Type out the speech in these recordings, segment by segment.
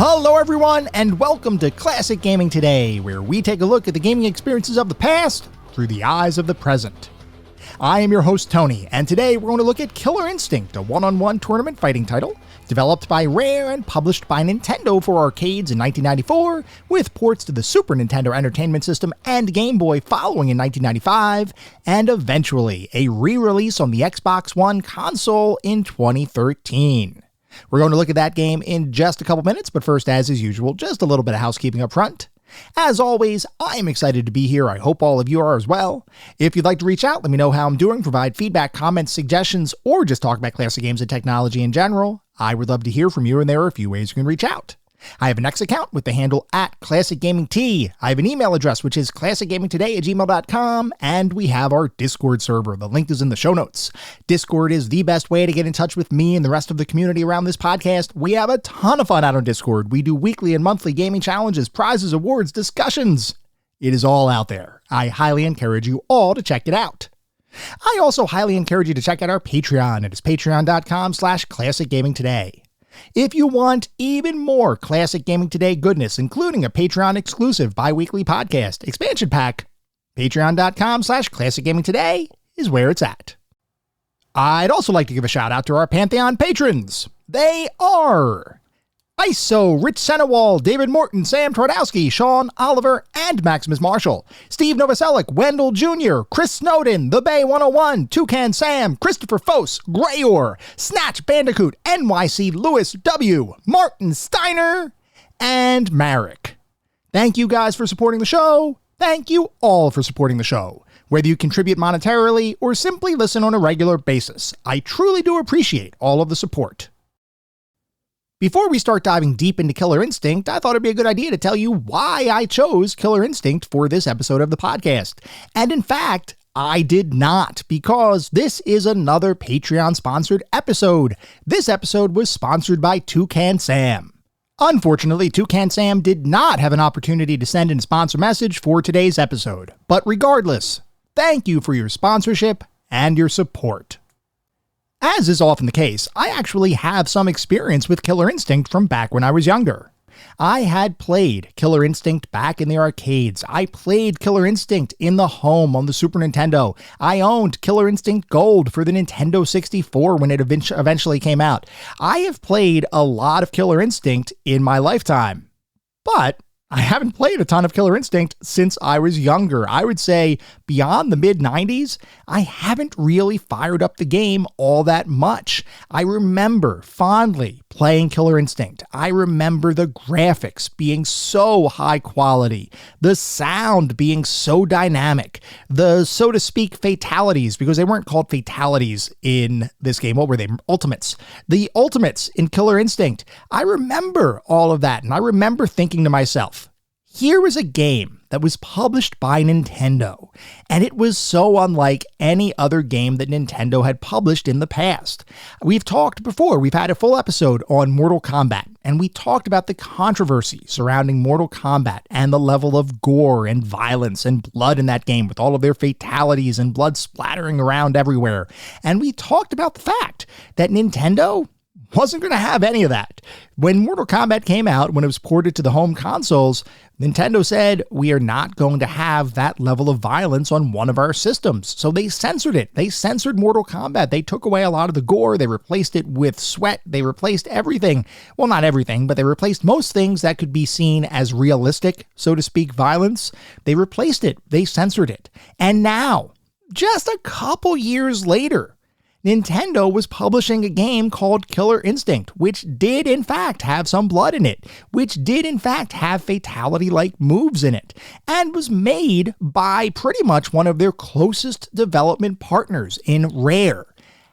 Hello everyone, and welcome to Classic Gaming Today, where we take a look at the gaming experiences of the past through the eyes of the present. I am your host Tony, and today we're going to look at Killer Instinct, a one-on-one tournament fighting title, developed by Rare and published by Nintendo for arcades in 1994, with ports to the Super Nintendo Entertainment System and Game Boy following in 1995, and eventually a re-release on the Xbox One console in 2013. We're going to look at that game in just a couple minutes, but first, as is usual, just a little bit of housekeeping up front. As always, I am excited to be here. I hope all of you are as well. If you'd like to reach out, let me know how I'm doing, provide feedback, comments, suggestions, or just talk about classic games and technology in general. I would love to hear from you, and there are a few ways you can reach out. I have an X account with the handle @ClassicGamingT. I have an email address, which is classicgamingtoday@gmail.com, and we have our Discord server. The link is in the show notes. Discord is the best way to get in touch with me and the rest of the community around this podcast. We have a ton of fun out on Discord. We do weekly and monthly gaming challenges, prizes, awards, discussions. It is all out there. I highly encourage you all to check it out. I also highly encourage you to check out our Patreon. It is patreon.com/classicgamingtoday. If you want even more Classic Gaming Today goodness, including a Patreon exclusive bi-weekly podcast expansion pack, patreon.com/classicgamingtoday is where it's at. I'd also like to give a shout out to our Pantheon patrons. They are ISO, Rich Senewal, David Morton, Sam Twardowski, Sean Oliver, and Maximus Marshall, Steve Novoselic, Wendell Jr., Chris Snowden, The Bay 101, Toucan Sam, Christopher Fose, Grayor, Snatch Bandicoot, NYC Lewis W., Martin Steiner, and Marek. Thank you guys for supporting the show. Thank you all for supporting the show. Whether you contribute monetarily or simply listen on a regular basis, I truly do appreciate all of the support. Before we start diving deep into Killer Instinct, I thought it'd be a good idea to tell you why I chose Killer Instinct for this episode of the podcast. And in fact, I did not, because this is another Patreon-sponsored episode. This episode was sponsored by Toucan Sam. Unfortunately, Toucan Sam did not have an opportunity to send in a sponsor message for today's episode. But regardless, thank you for your sponsorship and your support. As is often the case, I actually have some experience with Killer Instinct from back when I was younger. I had played Killer Instinct back in the arcades. I played Killer Instinct in the home on the Super Nintendo. I owned Killer Instinct Gold for the Nintendo 64 when it eventually came out. I have played a lot of Killer Instinct in my lifetime, but I haven't played a ton of Killer Instinct since I was younger. I would say beyond the mid-90s, I haven't really fired up the game all that much. I remember fondly playing Killer Instinct. I remember the graphics being so high quality, the sound being so dynamic, the, so to speak, fatalities, because they weren't called fatalities in this game. What were they? Ultimates. The ultimates in Killer Instinct. I remember all of that, and I remember thinking to myself, here was a game that was published by Nintendo, and it was so unlike any other game that Nintendo had published in the past. We've talked before, we've had a full episode on Mortal Kombat, and we talked about the controversy surrounding Mortal Kombat and the level of gore and violence and blood in that game with all of their fatalities and blood splattering around everywhere. And we talked about the fact that Nintendo wasn't going to have any of that. When Mortal Kombat came out, when it was ported to the home consoles, Nintendo said, we are not going to have that level of violence on one of our systems. So they censored it. They censored Mortal Kombat. They took away a lot of the gore. They replaced it with sweat. They replaced everything. Well, not everything, but they replaced most things that could be seen as realistic, so to speak, violence. They replaced it. They censored it. And now, just a couple years later, Nintendo was publishing a game called Killer Instinct, which did in fact have some blood in it, which did in fact have fatality-like moves in it, and was made by pretty much one of their closest development partners in Rare.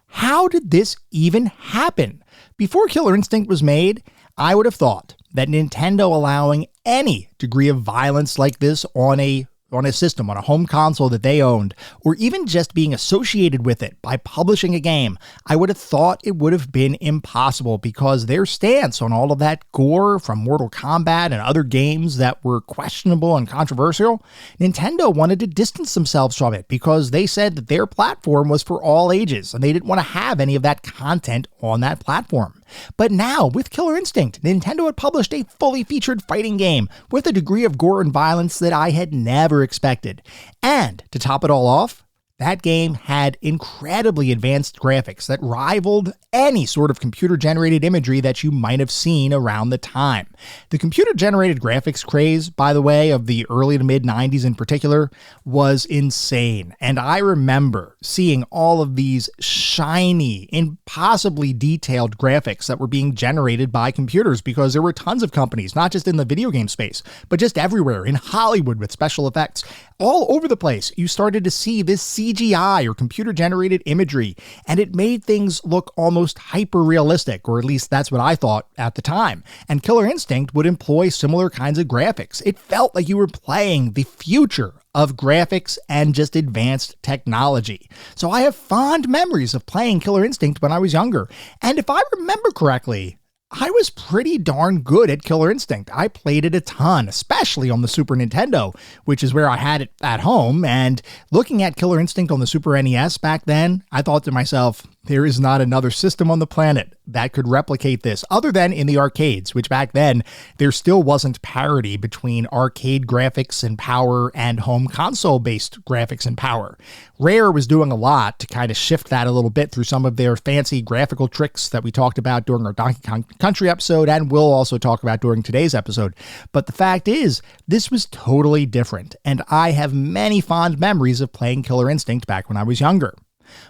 How did this even happen? Before Killer Instinct was made, I would have thought that Nintendo allowing any degree of violence like this on a system, on a home console that they owned, or even just being associated with it by publishing a game, I would have thought it would have been impossible, because their stance on all of that gore from Mortal Kombat and other games that were questionable and controversial, Nintendo wanted to distance themselves from it because they said that their platform was for all ages and they didn't want to have any of that content on that platform. But now, with Killer Instinct, Nintendo had published a fully featured fighting game with a degree of gore and violence that I had never expected. And to top it all off, that game had incredibly advanced graphics that rivaled any sort of computer-generated imagery that you might have seen around the time. The computer-generated graphics craze, by the way, of the early to mid-90s in particular, was insane. And I remember seeing all of these shiny, impossibly detailed graphics that were being generated by computers because there were tons of companies, not just in the video game space, but just everywhere in Hollywood with special effects. All over the place, you started to see this CGI or computer-generated imagery, and it made things look almost hyper-realistic, or at least that's what I thought at the time. And Killer Instinct would employ similar kinds of graphics. It felt like you were playing the future of graphics and just advanced technology. So I have fond memories of playing Killer Instinct when I was younger, and if I remember correctly, I was pretty darn good at Killer Instinct. I played it a ton, especially on the Super Nintendo, which is where I had it at home. And looking at Killer Instinct on the Super NES back then, I thought to myself, there is not another system on the planet that could replicate this, other than in the arcades, which back then, there still wasn't parity between arcade graphics and power and home console-based graphics and power. Rare was doing a lot to kind of shift that a little bit through some of their fancy graphical tricks that we talked about during our Donkey Kong Country episode, and we'll also talk about during today's episode. But the fact is, this was totally different, and I have many fond memories of playing Killer Instinct back when I was younger.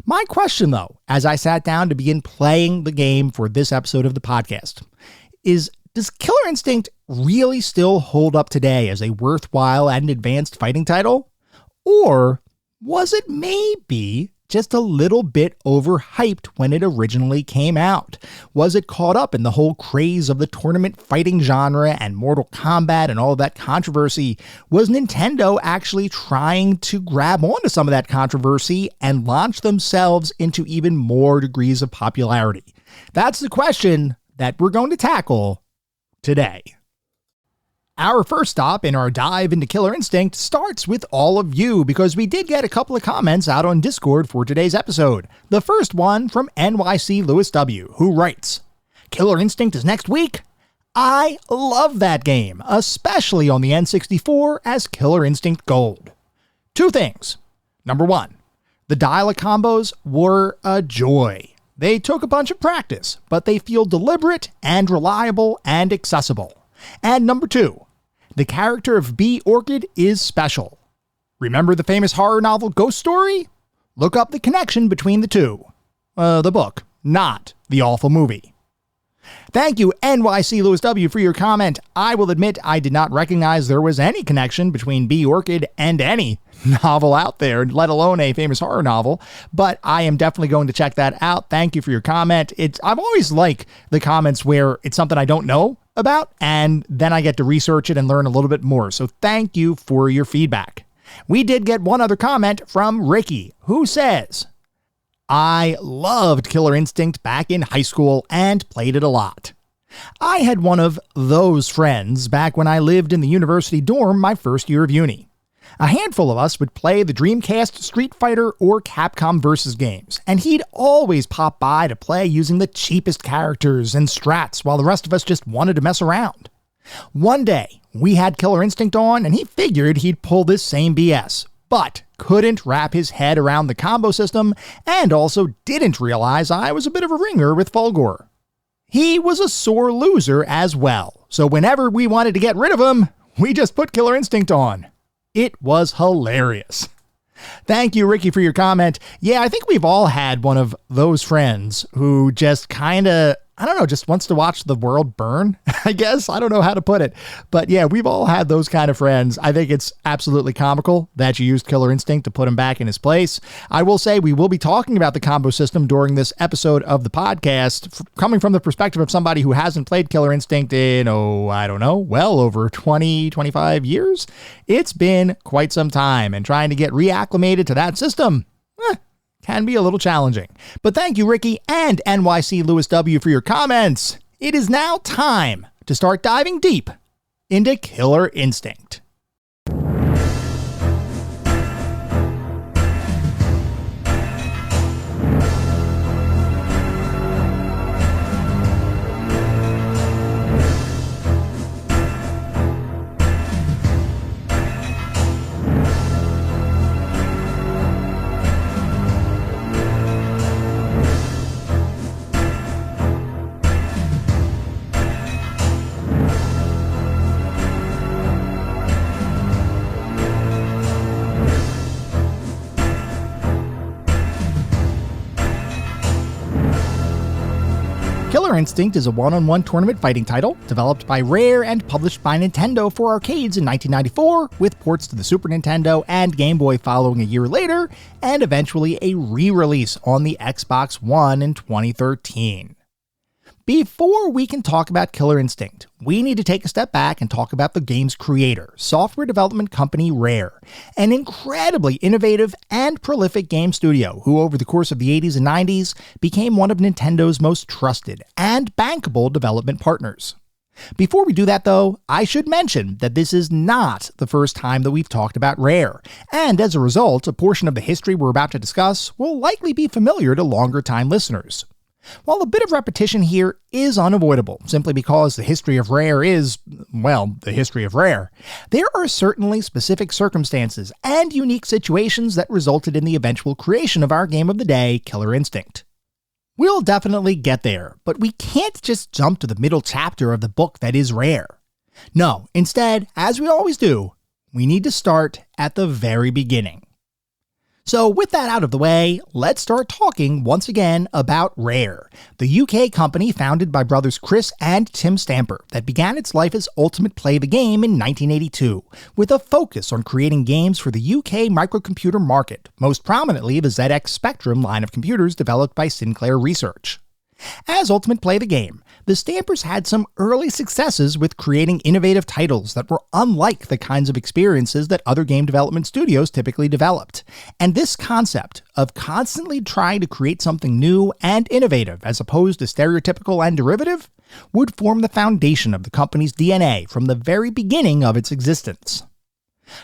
My question, though, as I sat down to begin playing the game for this episode of the podcast, is does Killer Instinct really still hold up today as a worthwhile and advanced fighting title? Or was it maybe just a little bit overhyped when it originally came out? Was it caught up in the whole craze of the tournament fighting genre and Mortal Kombat and all of that controversy? Was Nintendo actually trying to grab onto some of that controversy and launch themselves into even more degrees of popularity? That's the question that we're going to tackle today. Our first stop in our dive into Killer Instinct starts with all of you, because we did get a couple of comments out on Discord for today's episode. The first one from NYC Lewis W, who writes, Killer Instinct is next week? I love that game, especially on the N64 as Killer Instinct Gold. Two things. Number one, the dial-up combos were a joy. They took a bunch of practice, but they feel deliberate and reliable and accessible. And number two, the character of Bea Orchid is special. Remember the famous horror novel Ghost Story? Look up the connection between the two. The book, not the awful movie. Thank you, NYC Lewis W, for your comment. I will admit I did not recognize there was any connection between Bea Orchid and any novel out there, let alone a famous horror novel, but I am definitely going to check that out. Thank you for your comment. I've always liked the comments where it's something I don't know about, and then I get to research it and learn a little bit more. So thank you for your feedback. We did get one other comment from Ricky, who says, I loved Killer Instinct back in high school and played it a lot. I had one of those friends back when I lived in the university dorm my first year of uni. A handful of us would play the Dreamcast Street Fighter or Capcom Versus games, and he'd always pop by to play using the cheapest characters and strats while the rest of us just wanted to mess around. One day, we had Killer Instinct on, and he figured he'd pull this same BS, but couldn't wrap his head around the combo system, and also didn't realize I was a bit of a ringer with Fulgore. He was a sore loser as well, so whenever we wanted to get rid of him, we just put Killer Instinct on. It was hilarious. Thank you, Ricky, for your comment. Yeah, I think we've all had one of those friends who just kind of, just wants to watch the world burn, I guess. I don't know how to put it. But yeah, we've all had those kind of friends. I think it's absolutely comical that you used Killer Instinct to put him back in his place. I will say we will be talking about the combo system during this episode of the podcast, coming from the perspective of somebody who hasn't played Killer Instinct in, well over 20, 25 years. It's been quite some time, and trying to get reacclimated to that system, can be a little challenging. But thank you, Ricky and NYC Lewis W, for your comments. It is now time to start diving deep into Killer Instinct. Killer Instinct is a one-on-one tournament fighting title developed by Rare and published by Nintendo for arcades in 1994, with ports to the Super Nintendo and Game Boy following a year later, and eventually a re-release on the Xbox One in 2013. Before we can talk about Killer Instinct, we need to take a step back and talk about the game's creator, software development company Rare, an incredibly innovative and prolific game studio who over the course of the 80s and 90s became one of Nintendo's most trusted and bankable development partners. Before we do that though, I should mention that this is not the first time that we've talked about Rare, and as a result, a portion of the history we're about to discuss will likely be familiar to longer-time listeners. While a bit of repetition here is unavoidable, simply because the history of Rare is, well, the history of Rare, there are certainly specific circumstances and unique situations that resulted in the eventual creation of our game of the day, Killer Instinct. We'll definitely get there, but we can't just jump to the middle chapter of the book that is Rare. No, instead, as we always do, we need to start at the very beginning. So with that out of the way, let's start talking once again about Rare, the UK company founded by brothers Chris and Tim Stamper that began its life as Ultimate Play the Game in 1982, with a focus on creating games for the UK microcomputer market, most prominently the ZX Spectrum line of computers developed by Sinclair Research. As Ultimate Play the Game, the Stampers had some early successes with creating innovative titles that were unlike the kinds of experiences that other game development studios typically developed. And this concept of constantly trying to create something new and innovative as opposed to stereotypical and derivative would form the foundation of the company's DNA from the very beginning of its existence.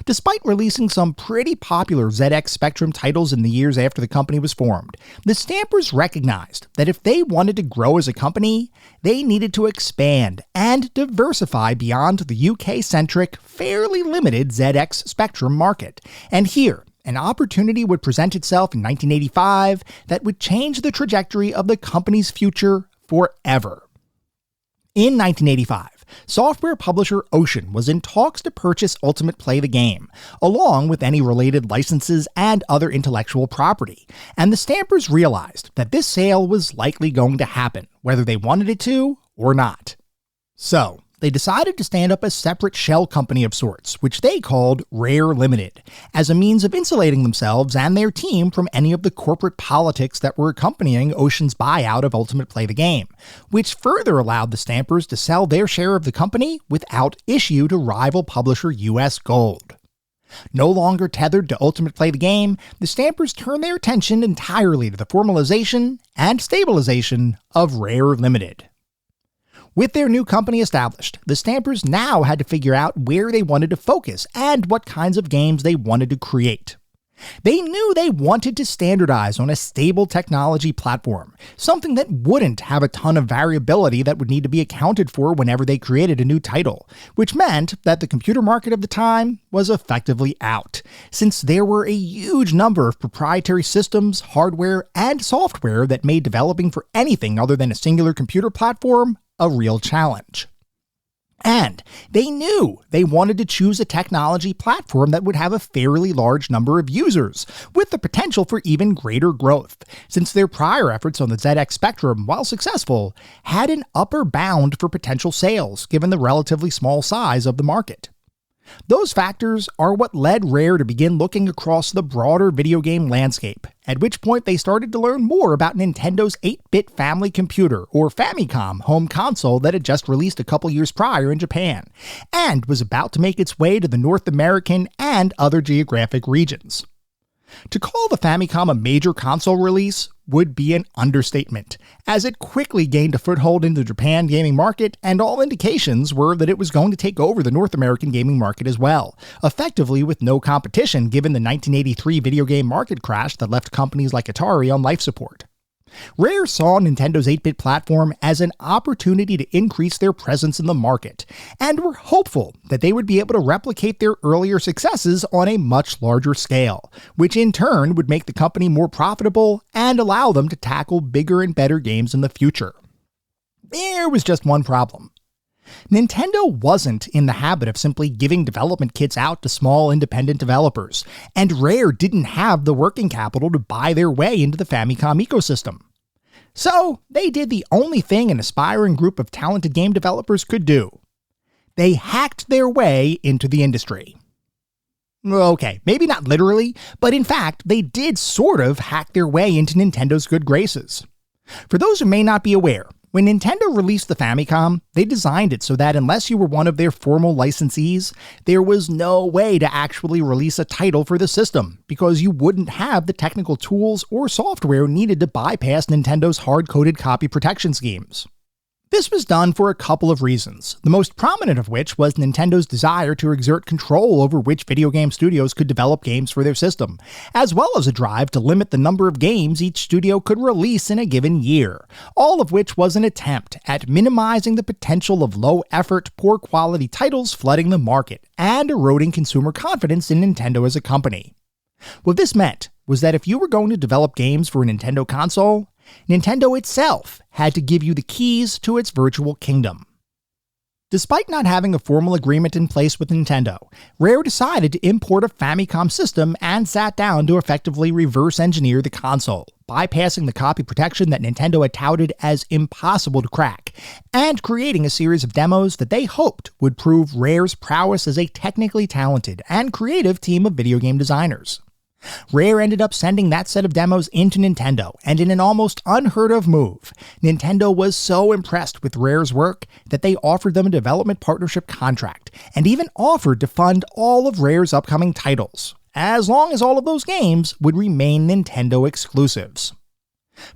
Despite releasing some pretty popular ZX Spectrum titles in the years after the company was formed, the Stampers recognized that if they wanted to grow as a company, they needed to expand and diversify beyond the UK-centric, fairly limited ZX Spectrum market. And here, an opportunity would present itself in 1985 that would change the trajectory of the company's future forever. In 1985, software publisher Ocean was in talks to purchase Ultimate Play the Game, along with any related licenses and other intellectual property, and the Stampers realized that this sale was likely going to happen, whether they wanted it to or not. So, they decided to stand up a separate shell company of sorts, which they called Rare Limited, as a means of insulating themselves and their team from any of the corporate politics that were accompanying Ocean's buyout of Ultimate Play the Game, which further allowed the Stampers to sell their share of the company without issue to rival publisher US Gold. No longer tethered to Ultimate Play the Game, the Stampers turned their attention entirely to the formalization and stabilization of Rare Limited. With their new company established, the Stampers now had to figure out where they wanted to focus and what kinds of games they wanted to create. They knew they wanted to standardize on a stable technology platform, something that wouldn't have a ton of variability that would need to be accounted for whenever they created a new title, which meant that the computer market of the time was effectively out, since there were a huge number of proprietary systems, hardware, and software that made developing for anything other than a singular computer platform a real challenge. And they knew they wanted to choose a technology platform that would have a fairly large number of users, with the potential for even greater growth, since their prior efforts on the ZX Spectrum, while successful, had an upper bound for potential sales given the relatively small size of the market. Those factors are what led Rare to begin looking across the broader video game landscape, at which point they started to learn more about Nintendo's 8-bit family computer, or Famicom, home console that had just released a couple years prior in Japan, and was about to make its way to the North American and other geographic regions. To call the Famicom a major console release would be an understatement, as it quickly gained a foothold in the Japan gaming market, and all indications were that it was going to take over the North American gaming market as well, effectively with no competition given the 1983 video game market crash that left companies like Atari on life support. Rare saw Nintendo's 8-bit platform as an opportunity to increase their presence in the market, and were hopeful that they would be able to replicate their earlier successes on a much larger scale, which in turn would make the company more profitable and allow them to tackle bigger and better games in the future. There was just one problem. Nintendo wasn't in the habit of simply giving development kits out to small independent developers, and Rare didn't have the working capital to buy their way into the Famicom ecosystem. So they did the only thing an aspiring group of talented game developers could do. They hacked their way into the industry. Okay, maybe not literally, but in fact, they did sort of hack their way into Nintendo's good graces. For those who may not be aware, when Nintendo released the Famicom, they designed it so that unless you were one of their formal licensees, there was no way to actually release a title for the system, because you wouldn't have the technical tools or software needed to bypass Nintendo's hard-coded copy protection schemes. This was done for a couple of reasons, the most prominent of which was Nintendo's desire to exert control over which video game studios could develop games for their system, as well as a drive to limit the number of games each studio could release in a given year, all of which was an attempt at minimizing the potential of low-effort, poor-quality titles flooding the market and eroding consumer confidence in Nintendo as a company. What this meant was that if you were going to develop games for a Nintendo console, Nintendo itself had to give you the keys to its virtual kingdom. Despite not having a formal agreement in place with Nintendo, Rare decided to import a Famicom system and sat down to effectively reverse engineer the console, bypassing the copy protection that Nintendo had touted as impossible to crack, and creating a series of demos that they hoped would prove Rare's prowess as a technically talented and creative team of video game designers. Rare ended up sending that set of demos into Nintendo, and in an almost unheard of move, Nintendo was so impressed with Rare's work that they offered them a development partnership contract, and even offered to fund all of Rare's upcoming titles, as long as all of those games would remain Nintendo exclusives.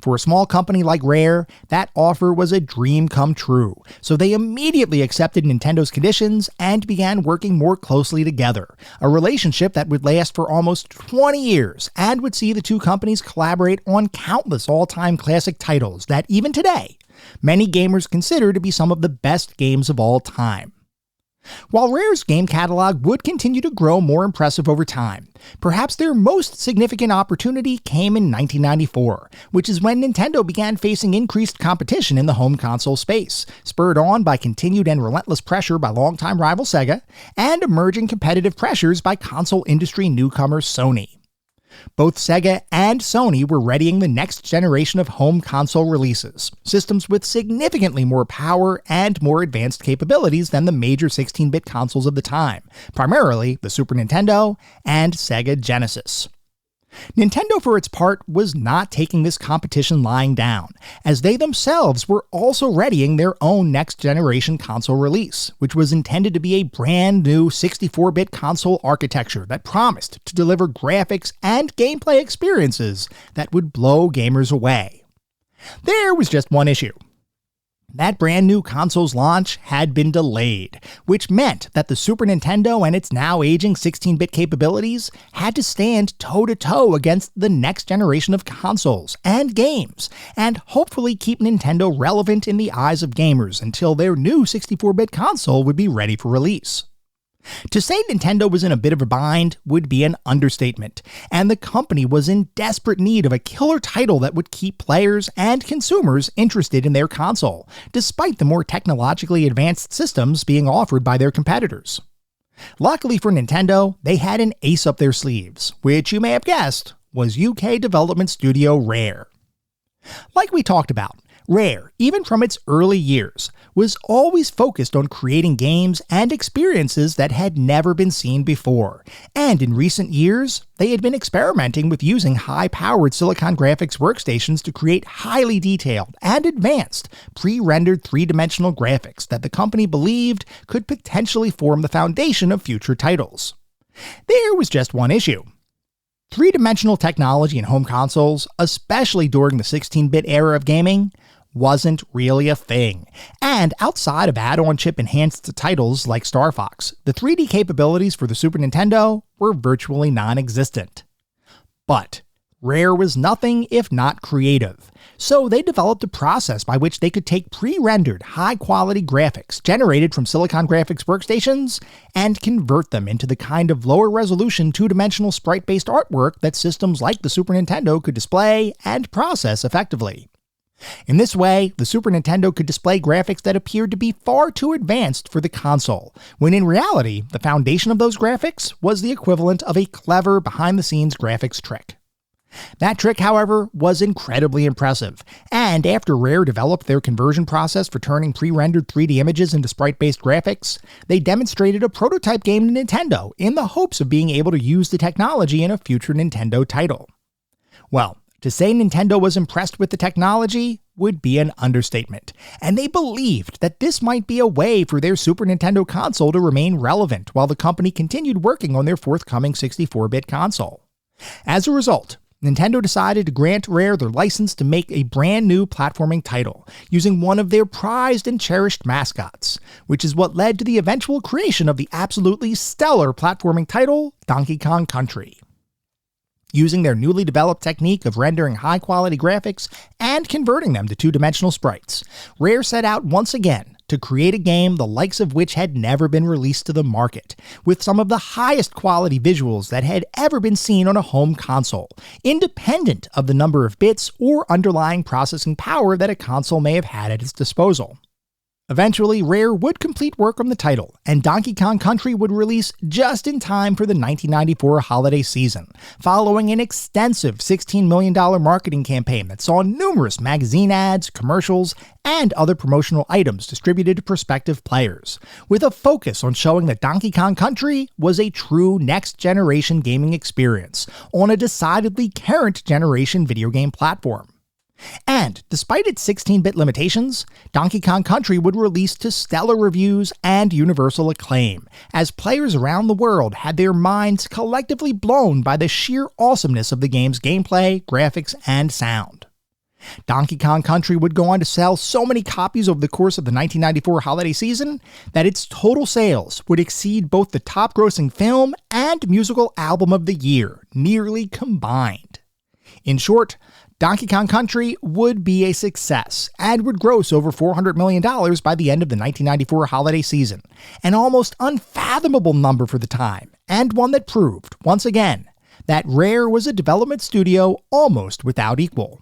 For a small company like Rare, that offer was a dream come true, so they immediately accepted Nintendo's conditions and began working more closely together, a relationship that would last for almost 20 years and would see the two companies collaborate on countless all-time classic titles that, even today, many gamers consider to be some of the best games of all time. While Rare's game catalog would continue to grow more impressive over time, perhaps their most significant opportunity came in 1994, which is when Nintendo began facing increased competition in the home console space, spurred on by continued and relentless pressure by longtime rival Sega, and emerging competitive pressures by console industry newcomer Sony. Both Sega and Sony were readying the next generation of home console releases, systems with significantly more power and more advanced capabilities than the major 16-bit consoles of the time, primarily the Super Nintendo and Sega Genesis. Nintendo, for its part, was not taking this competition lying down, as they themselves were also readying their own next-generation console release, which was intended to be a brand new 64-bit console architecture that promised to deliver graphics and gameplay experiences that would blow gamers away. There was just one issue. That brand new console's launch had been delayed, which meant that the Super Nintendo and its now aging 16-bit capabilities had to stand toe-to-toe against the next generation of consoles and games, and hopefully keep Nintendo relevant in the eyes of gamers until their new 64-bit console would be ready for release. To say Nintendo was in a bit of a bind would be an understatement, and the company was in desperate need of a killer title that would keep players and consumers interested in their console, despite the more technologically advanced systems being offered by their competitors. Luckily for Nintendo, they had an ace up their sleeves, which you may have guessed was UK development studio Rare. Like we talked about, Rare, even from its early years, was always focused on creating games and experiences that had never been seen before, and in recent years, they had been experimenting with using high-powered Silicon graphics workstations to create highly detailed and advanced pre-rendered three-dimensional graphics that the company believed could potentially form the foundation of future titles. There was just one issue. Three-dimensional technology in home consoles, especially during the 16-bit era of gaming, wasn't really a thing. And outside of add-on chip enhanced titles like Star Fox, the 3D capabilities for the Super Nintendo were virtually non-existent. But Rare was nothing if not creative, so they developed a process by which they could take pre-rendered, high-quality graphics generated from Silicon graphics workstations and convert them into the kind of lower-resolution two-dimensional sprite-based artwork that systems like the Super Nintendo could display and process effectively. In this way, the Super Nintendo could display graphics that appeared to be far too advanced for the console, when in reality, the foundation of those graphics was the equivalent of a clever behind-the-scenes graphics trick. That trick, however, was incredibly impressive, and after Rare developed their conversion process for turning pre-rendered 3D images into sprite-based graphics, they demonstrated a prototype game to Nintendo in the hopes of being able to use the technology in a future Nintendo title. Well, to say Nintendo was impressed with the technology would be an understatement, and they believed that this might be a way for their Super Nintendo console to remain relevant while the company continued working on their forthcoming 64-bit console. As a result, Nintendo decided to grant Rare their license to make a brand new platforming title, using one of their prized and cherished mascots, which is what led to the eventual creation of the absolutely stellar platforming title, Donkey Kong Country. Using their newly developed technique of rendering high-quality graphics and converting them to two-dimensional sprites, Rare set out once again to create a game the likes of which had never been released to the market, with some of the highest quality visuals that had ever been seen on a home console, independent of the number of bits or underlying processing power that a console may have had at its disposal. Eventually, Rare would complete work on the title, and Donkey Kong Country would release just in time for the 1994 holiday season, following an extensive $16 million marketing campaign that saw numerous magazine ads, commercials, and other promotional items distributed to prospective players, with a focus on showing that Donkey Kong Country was a true next-generation gaming experience on a decidedly current-generation video game platform. And despite its 16-bit limitations, Donkey Kong Country would release to stellar reviews and universal acclaim, as players around the world had their minds collectively blown by the sheer awesomeness of the game's gameplay, graphics, and sound. Donkey Kong Country would go on to sell so many copies over the course of the 1994 holiday season that its total sales would exceed both the top-grossing film and musical album of the year, nearly combined. In short, Donkey Kong Country would be a success and would gross over $400 million by the end of the 1994 holiday season, an almost unfathomable number for the time, and one that proved, once again, that Rare was a development studio almost without equal.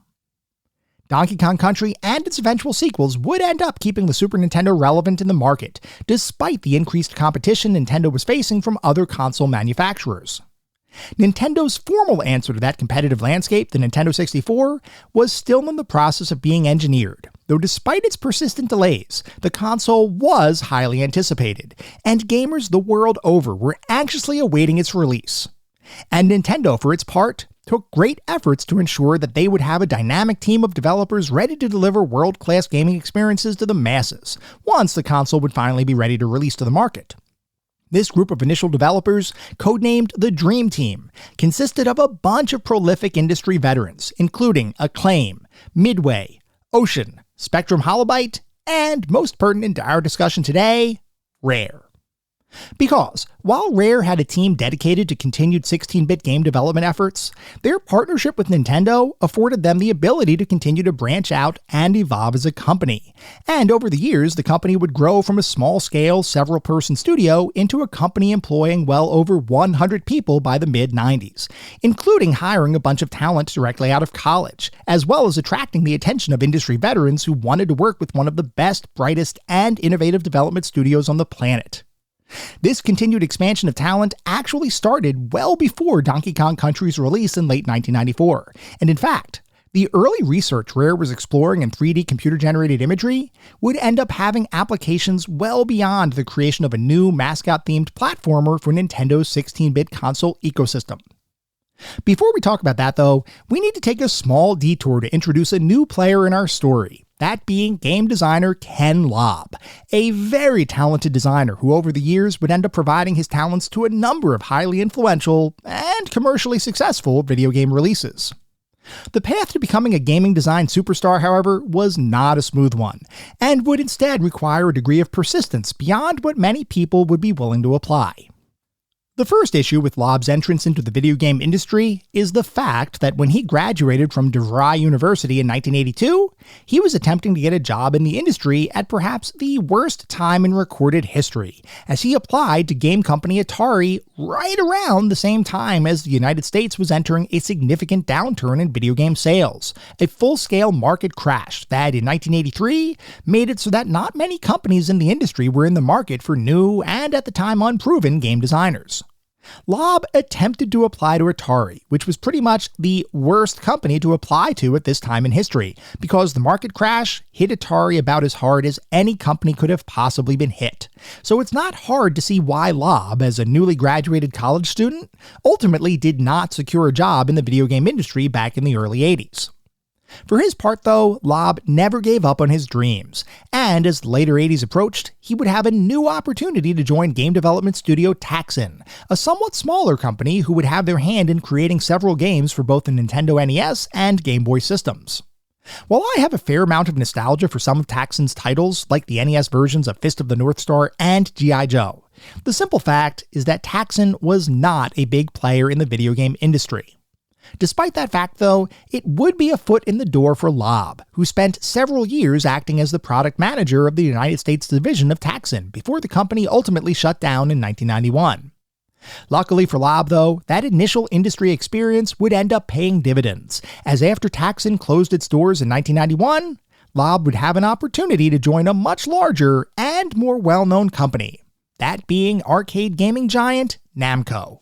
Donkey Kong Country and its eventual sequels would end up keeping the Super Nintendo relevant in the market, despite the increased competition Nintendo was facing from other console manufacturers. Nintendo's formal answer to that competitive landscape, the Nintendo 64, was still in the process of being engineered, though despite its persistent delays, the console was highly anticipated, and gamers the world over were anxiously awaiting its release. And Nintendo, for its part, took great efforts to ensure that they would have a dynamic team of developers ready to deliver world-class gaming experiences to the masses, once the console would finally be ready to release to the market. This group of initial developers, codenamed the Dream Team, consisted of a bunch of prolific industry veterans, including Acclaim, Midway, Ocean, Spectrum Holobyte, and, most pertinent to our discussion today, Rare. Because, while Rare had a team dedicated to continued 16-bit game development efforts, their partnership with Nintendo afforded them the ability to continue to branch out and evolve as a company. And over the years, the company would grow from a small-scale, several-person studio into a company employing well over 100 people by the mid-90s, including hiring a bunch of talent directly out of college, as well as attracting the attention of industry veterans who wanted to work with one of the best, brightest, and innovative development studios on the planet. This continued expansion of talent actually started well before Donkey Kong Country's release in late 1994, and in fact, the early research Rare was exploring in 3D computer-generated imagery would end up having applications well beyond the creation of a new mascot-themed platformer for Nintendo's 16-bit console ecosystem. Before we talk about that, though, we need to take a small detour to introduce a new player in our story, that being game designer Ken Lobb, a very talented designer who over the years would end up providing his talents to a number of highly influential and commercially successful video game releases. The path to becoming a gaming design superstar, however, was not a smooth one, and would instead require a degree of persistence beyond what many people would be willing to apply. The first issue with Lobb's entrance into the video game industry is the fact that when he graduated from DeVry University in 1982, he was attempting to get a job in the industry at perhaps the worst time in recorded history, as he applied to game company Atari right around the same time as the United States was entering a significant downturn in video game sales, a full-scale market crash that in 1983 made it so that not many companies in the industry were in the market for new and at the time unproven game designers. Lob attempted to apply to Atari, which was pretty much the worst company to apply to at this time in history, because the market crash hit Atari about as hard as any company could have possibly been hit. So it's not hard to see why Lob, as a newly graduated college student, ultimately did not secure a job in the video game industry back in the early 80s. For his part, though, Lob never gave up on his dreams, and as the later 80s approached, he would have a new opportunity to join game development studio Taxon, a somewhat smaller company who would have their hand in creating several games for both the Nintendo NES and Game Boy systems. While I have a fair amount of nostalgia for some of Taxon's titles, like the NES versions of Fist of the North Star and G.I. Joe, the simple fact is that Taxon was not a big player in the video game industry. Despite that fact, though, it would be a foot in the door for Lob, who spent several years acting as the product manager of the United States division of Taxon before the company ultimately shut down in 1991. Luckily for Lob, though, that initial industry experience would end up paying dividends, as after Taxon closed its doors in 1991, Lob would have an opportunity to join a much larger and more well-known company, that being arcade gaming giant Namco.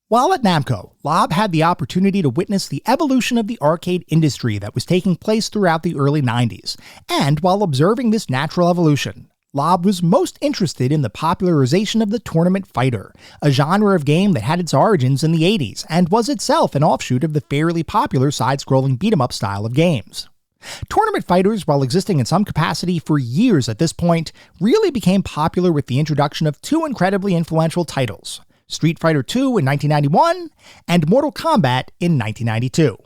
While at Namco, Lob had the opportunity to witness the evolution of the arcade industry that was taking place throughout the early 90s, and while observing this natural evolution, Lob was most interested in the popularization of the tournament fighter, a genre of game that had its origins in the 80s and was itself an offshoot of the fairly popular side-scrolling beat-em-up style of games. Tournament fighters, while existing in some capacity for years at this point, really became popular with the introduction of two incredibly influential titles, Street Fighter II in 1991, and Mortal Kombat in 1992.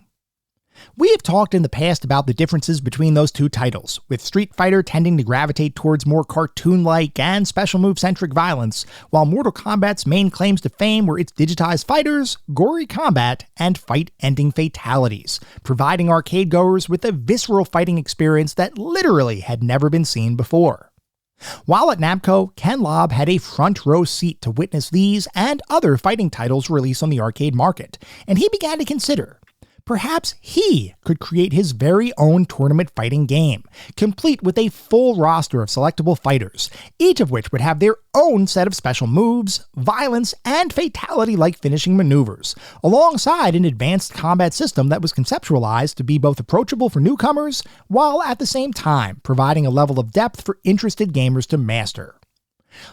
We have talked in the past about the differences between those two titles, with Street Fighter tending to gravitate towards more cartoon-like and special move-centric violence, while Mortal Kombat's main claims to fame were its digitized fighters, gory combat, and fight-ending fatalities, providing arcade-goers with a visceral fighting experience that literally had never been seen before. While at Namco, Ken Lob had a front-row seat to witness these and other fighting titles release on the arcade market, and he began to consider, perhaps he could create his very own tournament fighting game, complete with a full roster of selectable fighters, each of which would have their own set of special moves, violence, and fatality-like finishing maneuvers, alongside an advanced combat system that was conceptualized to be both approachable for newcomers, while at the same time providing a level of depth for interested gamers to master.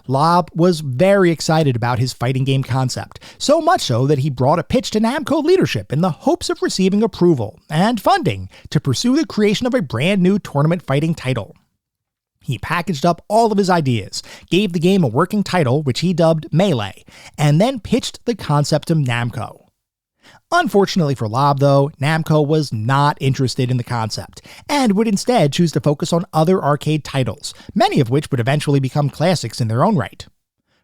Lob was very excited about his fighting game concept, so much so that he brought a pitch to Namco leadership in the hopes of receiving approval and funding to pursue the creation of a brand new tournament fighting title. He packaged up all of his ideas, gave the game a working title, which he dubbed Melee, and then pitched the concept to Namco. Unfortunately for Lob, though, Namco was not interested in the concept, and would instead choose to focus on other arcade titles, many of which would eventually become classics in their own right.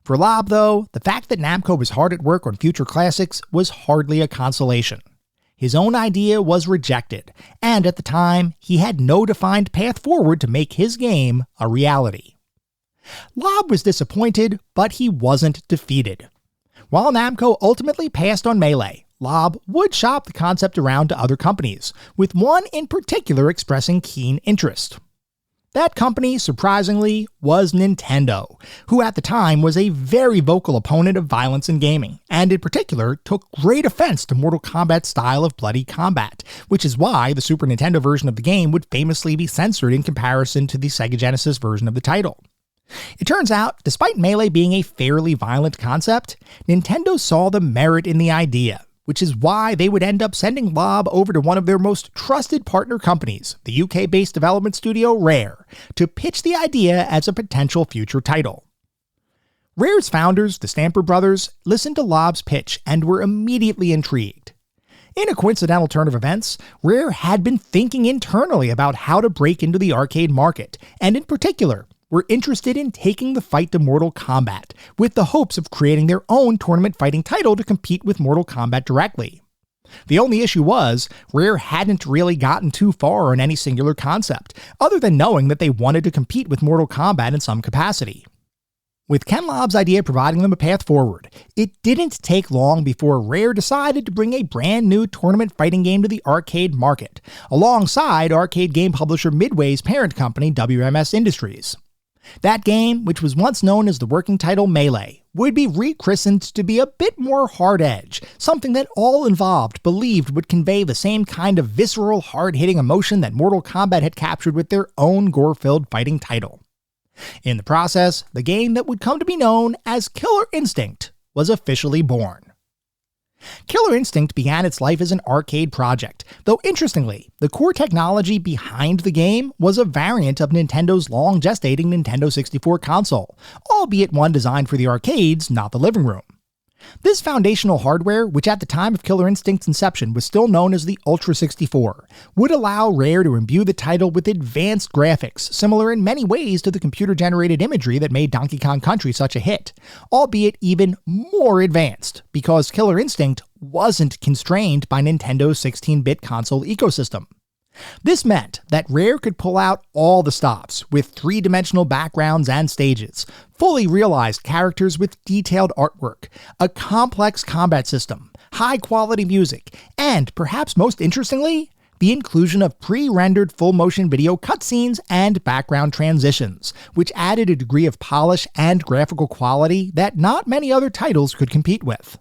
For Lob, though, the fact that Namco was hard at work on future classics was hardly a consolation. His own idea was rejected, and at the time, he had no defined path forward to make his game a reality. Lob was disappointed, but he wasn't defeated. While Namco ultimately passed on Melee, Lob would shop the concept around to other companies, with one in particular expressing keen interest. That company, surprisingly, was Nintendo, who at the time was a very vocal opponent of violence in gaming, and in particular took great offense to Mortal Kombat's style of bloody combat, which is why the Super Nintendo version of the game would famously be censored in comparison to the Sega Genesis version of the title. It turns out, despite Melee being a fairly violent concept, Nintendo saw the merit in the idea, which is why they would end up sending Lob over to one of their most trusted partner companies, the UK-based development studio Rare, to pitch the idea as a potential future title. Rare's founders, the Stamper brothers, listened to Lob's pitch and were immediately intrigued. In a coincidental turn of events, Rare had been thinking internally about how to break into the arcade market, and in particular, were interested in taking the fight to Mortal Kombat, with the hopes of creating their own tournament fighting title to compete with Mortal Kombat directly. The only issue was, Rare hadn't really gotten too far on any singular concept, other than knowing that they wanted to compete with Mortal Kombat in some capacity. With Ken Lob's idea providing them a path forward, it didn't take long before Rare decided to bring a brand new tournament fighting game to the arcade market, alongside arcade game publisher Midway's parent company WMS Industries. That game, which was once known as the working title Melee, would be rechristened to be a bit more hard-edge, something that all involved believed would convey the same kind of visceral, hard-hitting emotion that Mortal Kombat had captured with their own gore-filled fighting title. In the process, the game that would come to be known as Killer Instinct was officially born. Killer Instinct began its life as an arcade project, though interestingly, the core technology behind the game was a variant of Nintendo's long-gestating Nintendo 64 console, albeit one designed for the arcades, not the living room. This foundational hardware, which at the time of Killer Instinct's inception was still known as the Ultra 64, would allow Rare to imbue the title with advanced graphics, similar in many ways to the computer-generated imagery that made Donkey Kong Country such a hit, albeit even more advanced, because Killer Instinct wasn't constrained by Nintendo's 16-bit console ecosystem. This meant that Rare could pull out all the stops with three-dimensional backgrounds and stages, fully realized characters with detailed artwork, a complex combat system, high-quality music, and, perhaps most interestingly, the inclusion of pre-rendered full-motion video cutscenes and background transitions, which added a degree of polish and graphical quality that not many other titles could compete with.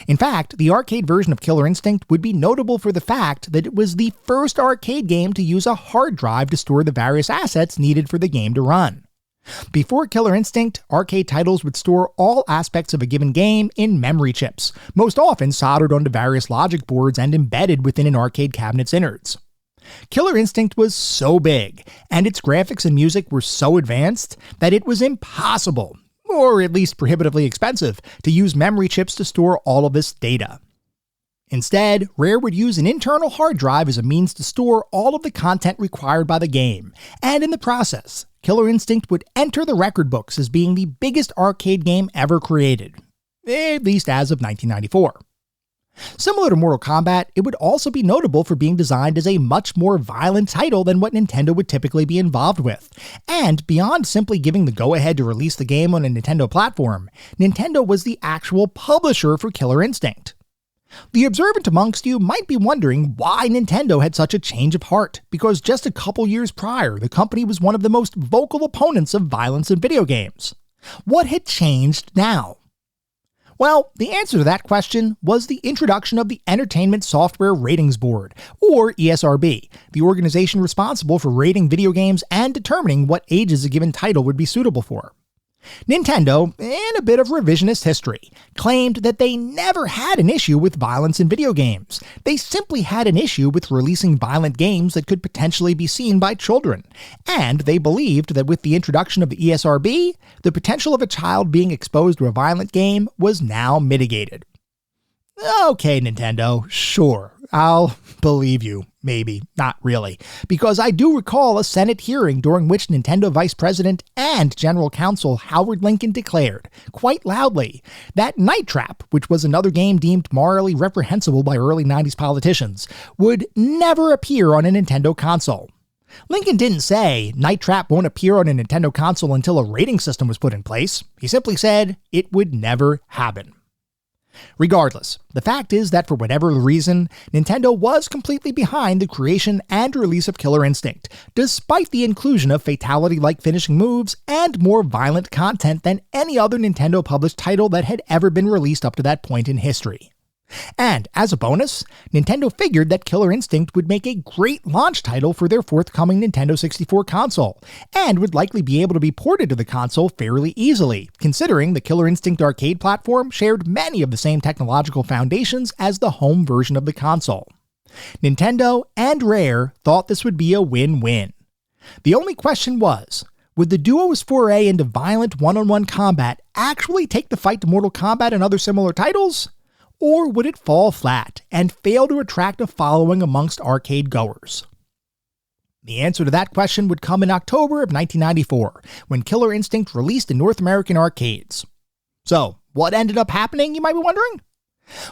In fact, the arcade version of Killer Instinct would be notable for the fact that it was the first arcade game to use a hard drive to store the various assets needed for the game to run. Before Killer Instinct, arcade titles would store all aspects of a given game in memory chips, most often soldered onto various logic boards and embedded within an arcade cabinet's innards. Killer Instinct was so big, and its graphics and music were so advanced, that it was impossible, or at least prohibitively expensive, to use memory chips to store all of this data. Instead, Rare would use an internal hard drive as a means to store all of the content required by the game, and in the process, Killer Instinct would enter the record books as being the biggest arcade game ever created, at least as of 1994. Similar to Mortal Kombat, it would also be notable for being designed as a much more violent title than what Nintendo would typically be involved with. And beyond simply giving the go-ahead to release the game on a Nintendo platform, Nintendo was the actual publisher for Killer Instinct. The observant amongst you might be wondering why Nintendo had such a change of heart, because just a couple years prior, the company was one of the most vocal opponents of violence in video games. What had changed now? Well, the answer to that question was the introduction of the Entertainment Software Ratings Board, or ESRB, the organization responsible for rating video games and determining what ages a given title would be suitable for. Nintendo, in a bit of revisionist history, claimed that they never had an issue with violence in video games. They simply had an issue with releasing violent games that could potentially be seen by children. And they believed that with the introduction of the ESRB, the potential of a child being exposed to a violent game was now mitigated. Okay, Nintendo, sure, I'll believe you. Maybe, not really, because I do recall a Senate hearing during which Nintendo Vice President and General Counsel Howard Lincoln declared, quite loudly, that Night Trap, which was another game deemed morally reprehensible by early 90s politicians, would never appear on a Nintendo console. Lincoln didn't say Night Trap won't appear on a Nintendo console until a rating system was put in place. He simply said it would never happen. Regardless, the fact is that for whatever reason, Nintendo was completely behind the creation and release of Killer Instinct, despite the inclusion of fatality-like finishing moves and more violent content than any other Nintendo-published title that had ever been released up to that point in history. And, as a bonus, Nintendo figured that Killer Instinct would make a great launch title for their forthcoming Nintendo 64 console, and would likely be able to be ported to the console fairly easily, considering the Killer Instinct arcade platform shared many of the same technological foundations as the home version of the console. Nintendo and Rare thought this would be a win-win. The only question was, would the duo's foray into violent one-on-one combat actually take the fight to Mortal Kombat and other similar titles? Or would it fall flat and fail to attract a following amongst arcade goers? The answer to that question would come in October of 1994, when Killer Instinct released in North American arcades. So, what ended up happening, you might be wondering?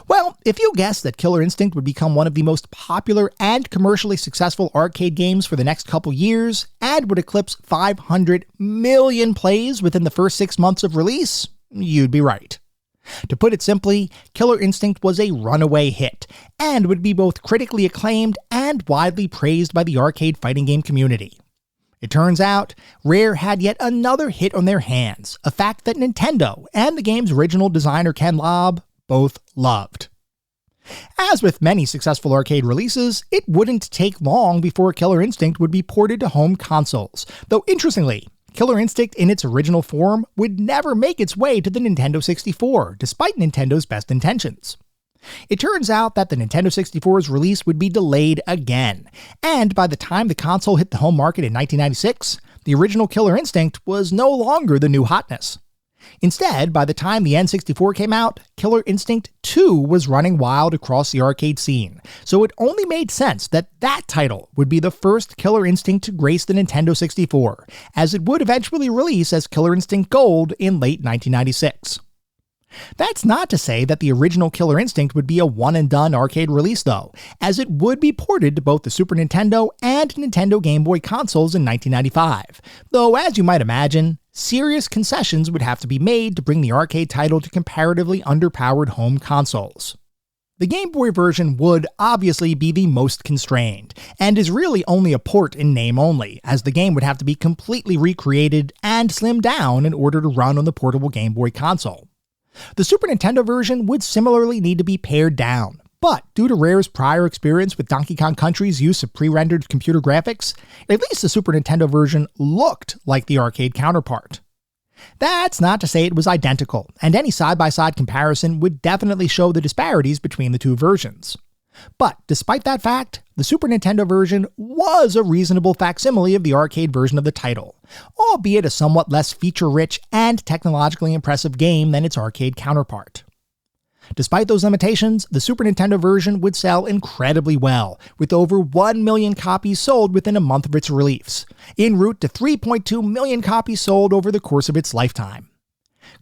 Well, if you guessed that Killer Instinct would become one of the most popular and commercially successful arcade games for the next couple years, and would eclipse 500 million plays within the first 6 months of release, you'd be right. To put it simply, Killer Instinct was a runaway hit, and would be both critically acclaimed and widely praised by the arcade fighting game community. It turns out, Rare had yet another hit on their hands, a fact that Nintendo and the game's original designer Ken Lobb both loved. As with many successful arcade releases, it wouldn't take long before Killer Instinct would be ported to home consoles, though interestingly, Killer Instinct in its original form would never make its way to the Nintendo 64, despite Nintendo's best intentions. It turns out that the Nintendo 64's release would be delayed again, and by the time the console hit the home market in 1996, the original Killer Instinct was no longer the new hotness. Instead, by the time the N64 came out, Killer Instinct 2 was running wild across the arcade scene, so it only made sense that that title would be the first Killer Instinct to grace the Nintendo 64, as it would eventually release as Killer Instinct Gold in late 1996. That's not to say that the original Killer Instinct would be a one-and-done arcade release though, as it would be ported to both the Super Nintendo and Nintendo Game Boy consoles in 1995, though as you might imagine, serious concessions would have to be made to bring the arcade title to comparatively underpowered home consoles. The Game Boy version would obviously be the most constrained, and is really only a port in name only, as the game would have to be completely recreated and slimmed down in order to run on the portable Game Boy console. The Super Nintendo version would similarly need to be pared down, but due to Rare's prior experience with Donkey Kong Country's use of pre-rendered computer graphics, at least the Super Nintendo version looked like the arcade counterpart. That's not to say it was identical, and any side-by-side comparison would definitely show the disparities between the two versions. But despite that fact, the Super Nintendo version was a reasonable facsimile of the arcade version of the title, albeit a somewhat less feature-rich and technologically impressive game than its arcade counterpart. Despite those limitations, the Super Nintendo version would sell incredibly well, with over 1 million copies sold within a month of its release, en route to 3.2 million copies sold over the course of its lifetime.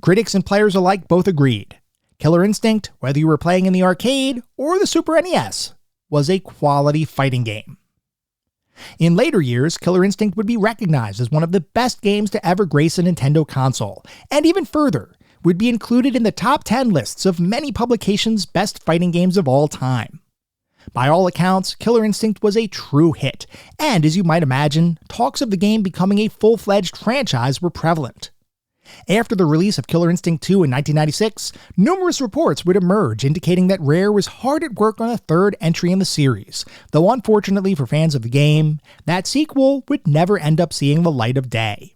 Critics and players alike both agreed. Killer Instinct, whether you were playing in the arcade or the Super NES, was a quality fighting game. In later years, Killer Instinct would be recognized as one of the best games to ever grace a Nintendo console, and even further, would be included in the top 10 lists of many publications' best fighting games of all time. By all accounts, Killer Instinct was a true hit, and as you might imagine, talks of the game becoming a full-fledged franchise were prevalent. After the release of Killer Instinct 2 in 1996, numerous reports would emerge indicating that Rare was hard at work on a third entry in the series, though unfortunately for fans of the game, that sequel would never end up seeing the light of day.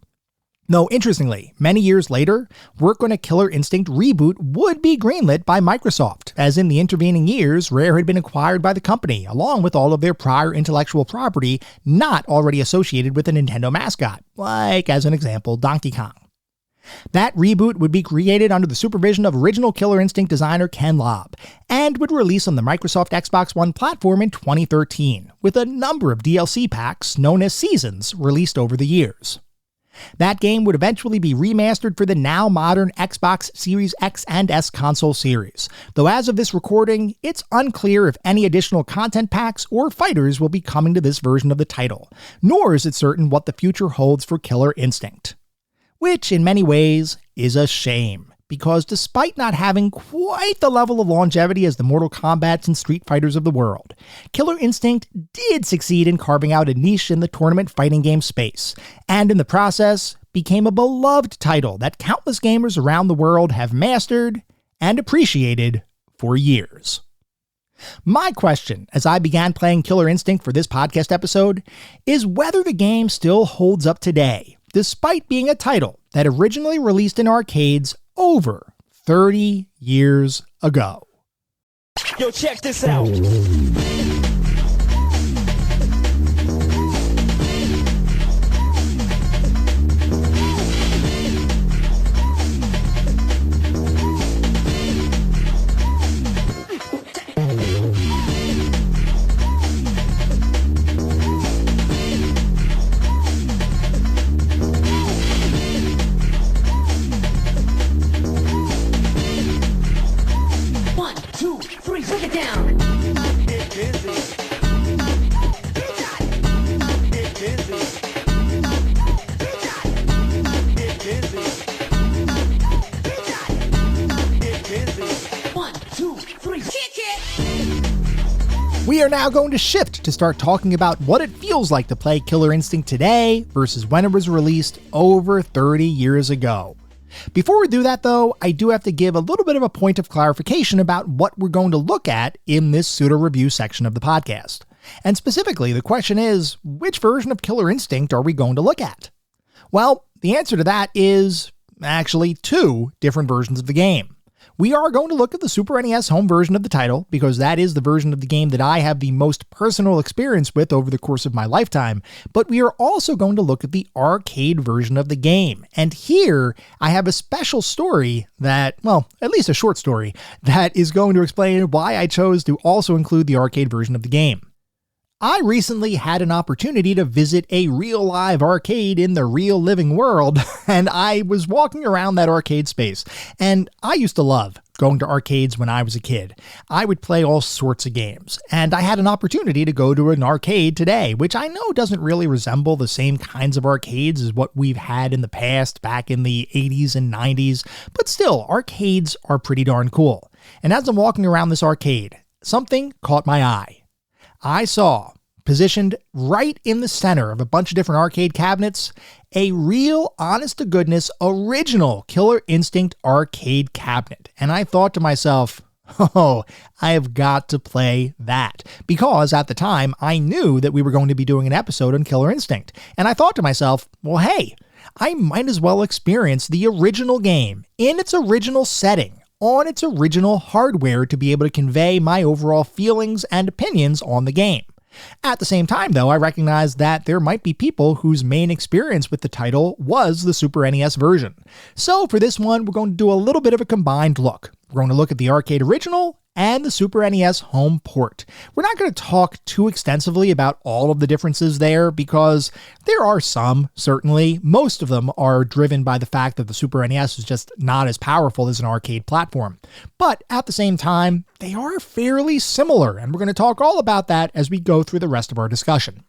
Though interestingly, many years later, work on a Killer Instinct reboot would be greenlit by Microsoft, as in the intervening years, Rare had been acquired by the company, along with all of their prior intellectual property not already associated with the Nintendo mascot, like, as an example, Donkey Kong. That reboot would be created under the supervision of original Killer Instinct designer Ken Lobb, and would release on the Microsoft Xbox One platform in 2013, with a number of DLC packs known as Seasons released over the years. That game would eventually be remastered for the now modern Xbox Series X and S console series, though as of this recording, it's unclear if any additional content packs or fighters will be coming to this version of the title, nor is it certain what the future holds for Killer Instinct. Which, in many ways, is a shame, because despite not having quite the level of longevity as the Mortal Kombats and Street Fighters of the world, Killer Instinct did succeed in carving out a niche in the tournament fighting game space, and in the process, became a beloved title that countless gamers around the world have mastered and appreciated for years. My question, as I began playing Killer Instinct for this podcast episode, is whether the game still holds up today, despite being a title that originally released in arcades over 30 years ago. Yo, check this out. We are now going to shift to start talking about what it feels like to play Killer Instinct today versus when it was released over 30 years ago. Before we do that though, I do have to give a little bit of a point of clarification about what we're going to look at in this pseudo review section of the podcast. And specifically, the question is, which version of Killer Instinct are we going to look at? Well, the answer to that is actually two different versions of the game. We are going to look at the Super NES home version of the title because that is the version of the game that I have the most personal experience with over the course of my lifetime, but we are also going to look at the arcade version of the game. And here I have a special story that, well, at least a short story, that is going to explain why I chose to also include the arcade version of the game. I recently had an opportunity to visit a real live arcade in the real living world, and I was walking around that arcade space. And I used to love going to arcades when I was a kid. I would play all sorts of games, and I had an opportunity to go to an arcade today, which I know doesn't really resemble the same kinds of arcades as what we've had in the past back in the 80s and 90s, but still, arcades are pretty darn cool. And as I'm walking around this arcade, something caught my eye. I saw, positioned right in the center of a bunch of different arcade cabinets, a real, honest-to-goodness, original Killer Instinct arcade cabinet. And I thought to myself, oh, I have got to play that. Because at the time, I knew that we were going to be doing an episode on Killer Instinct. And I thought to myself, well, hey, I might as well experience the original game in its original setting, on its original hardware, to be able to convey my overall feelings and opinions on the game. At the same time, though, I recognize that there might be people whose main experience with the title was the Super NES version. So for this one, we're going to do a little bit of a combined look. We're going to look at the arcade original and the Super NES home port. We're not going to talk too extensively about all of the differences there because there are some, certainly. Most of them are driven by the fact that the Super NES is just not as powerful as an arcade platform. But at the same time, they are fairly similar, and we're going to talk all about that as we go through the rest of our discussion.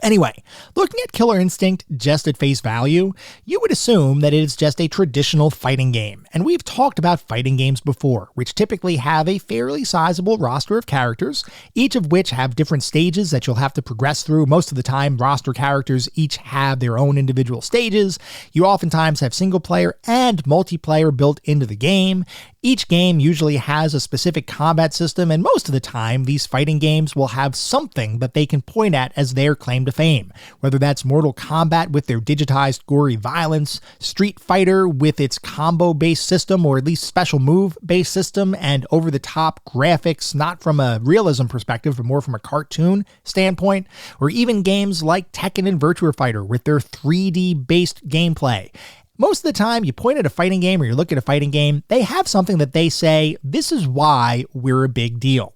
Anyway, looking at Killer Instinct just at face value, you would assume that it is just a traditional fighting game. And we've talked about fighting games before, which typically have a fairly sizable roster of characters, each of which have different stages that you'll have to progress through. Most of the time, roster characters each have their own individual stages. You oftentimes have single player and multiplayer built into the game. Each game usually has a specific combat system, and most of the time, these fighting games will have something that they can point at as their claim to fame, whether that's Mortal Kombat with their digitized gory violence, Street Fighter with its combo-based system, or at least special move-based system, and over-the-top graphics, not from a realism perspective, but more from a cartoon standpoint, or even games like Tekken and Virtua Fighter with their 3D-based gameplay. Most of the time, you point at a fighting game or you look at a fighting game, they have something that they say, this is why we're a big deal.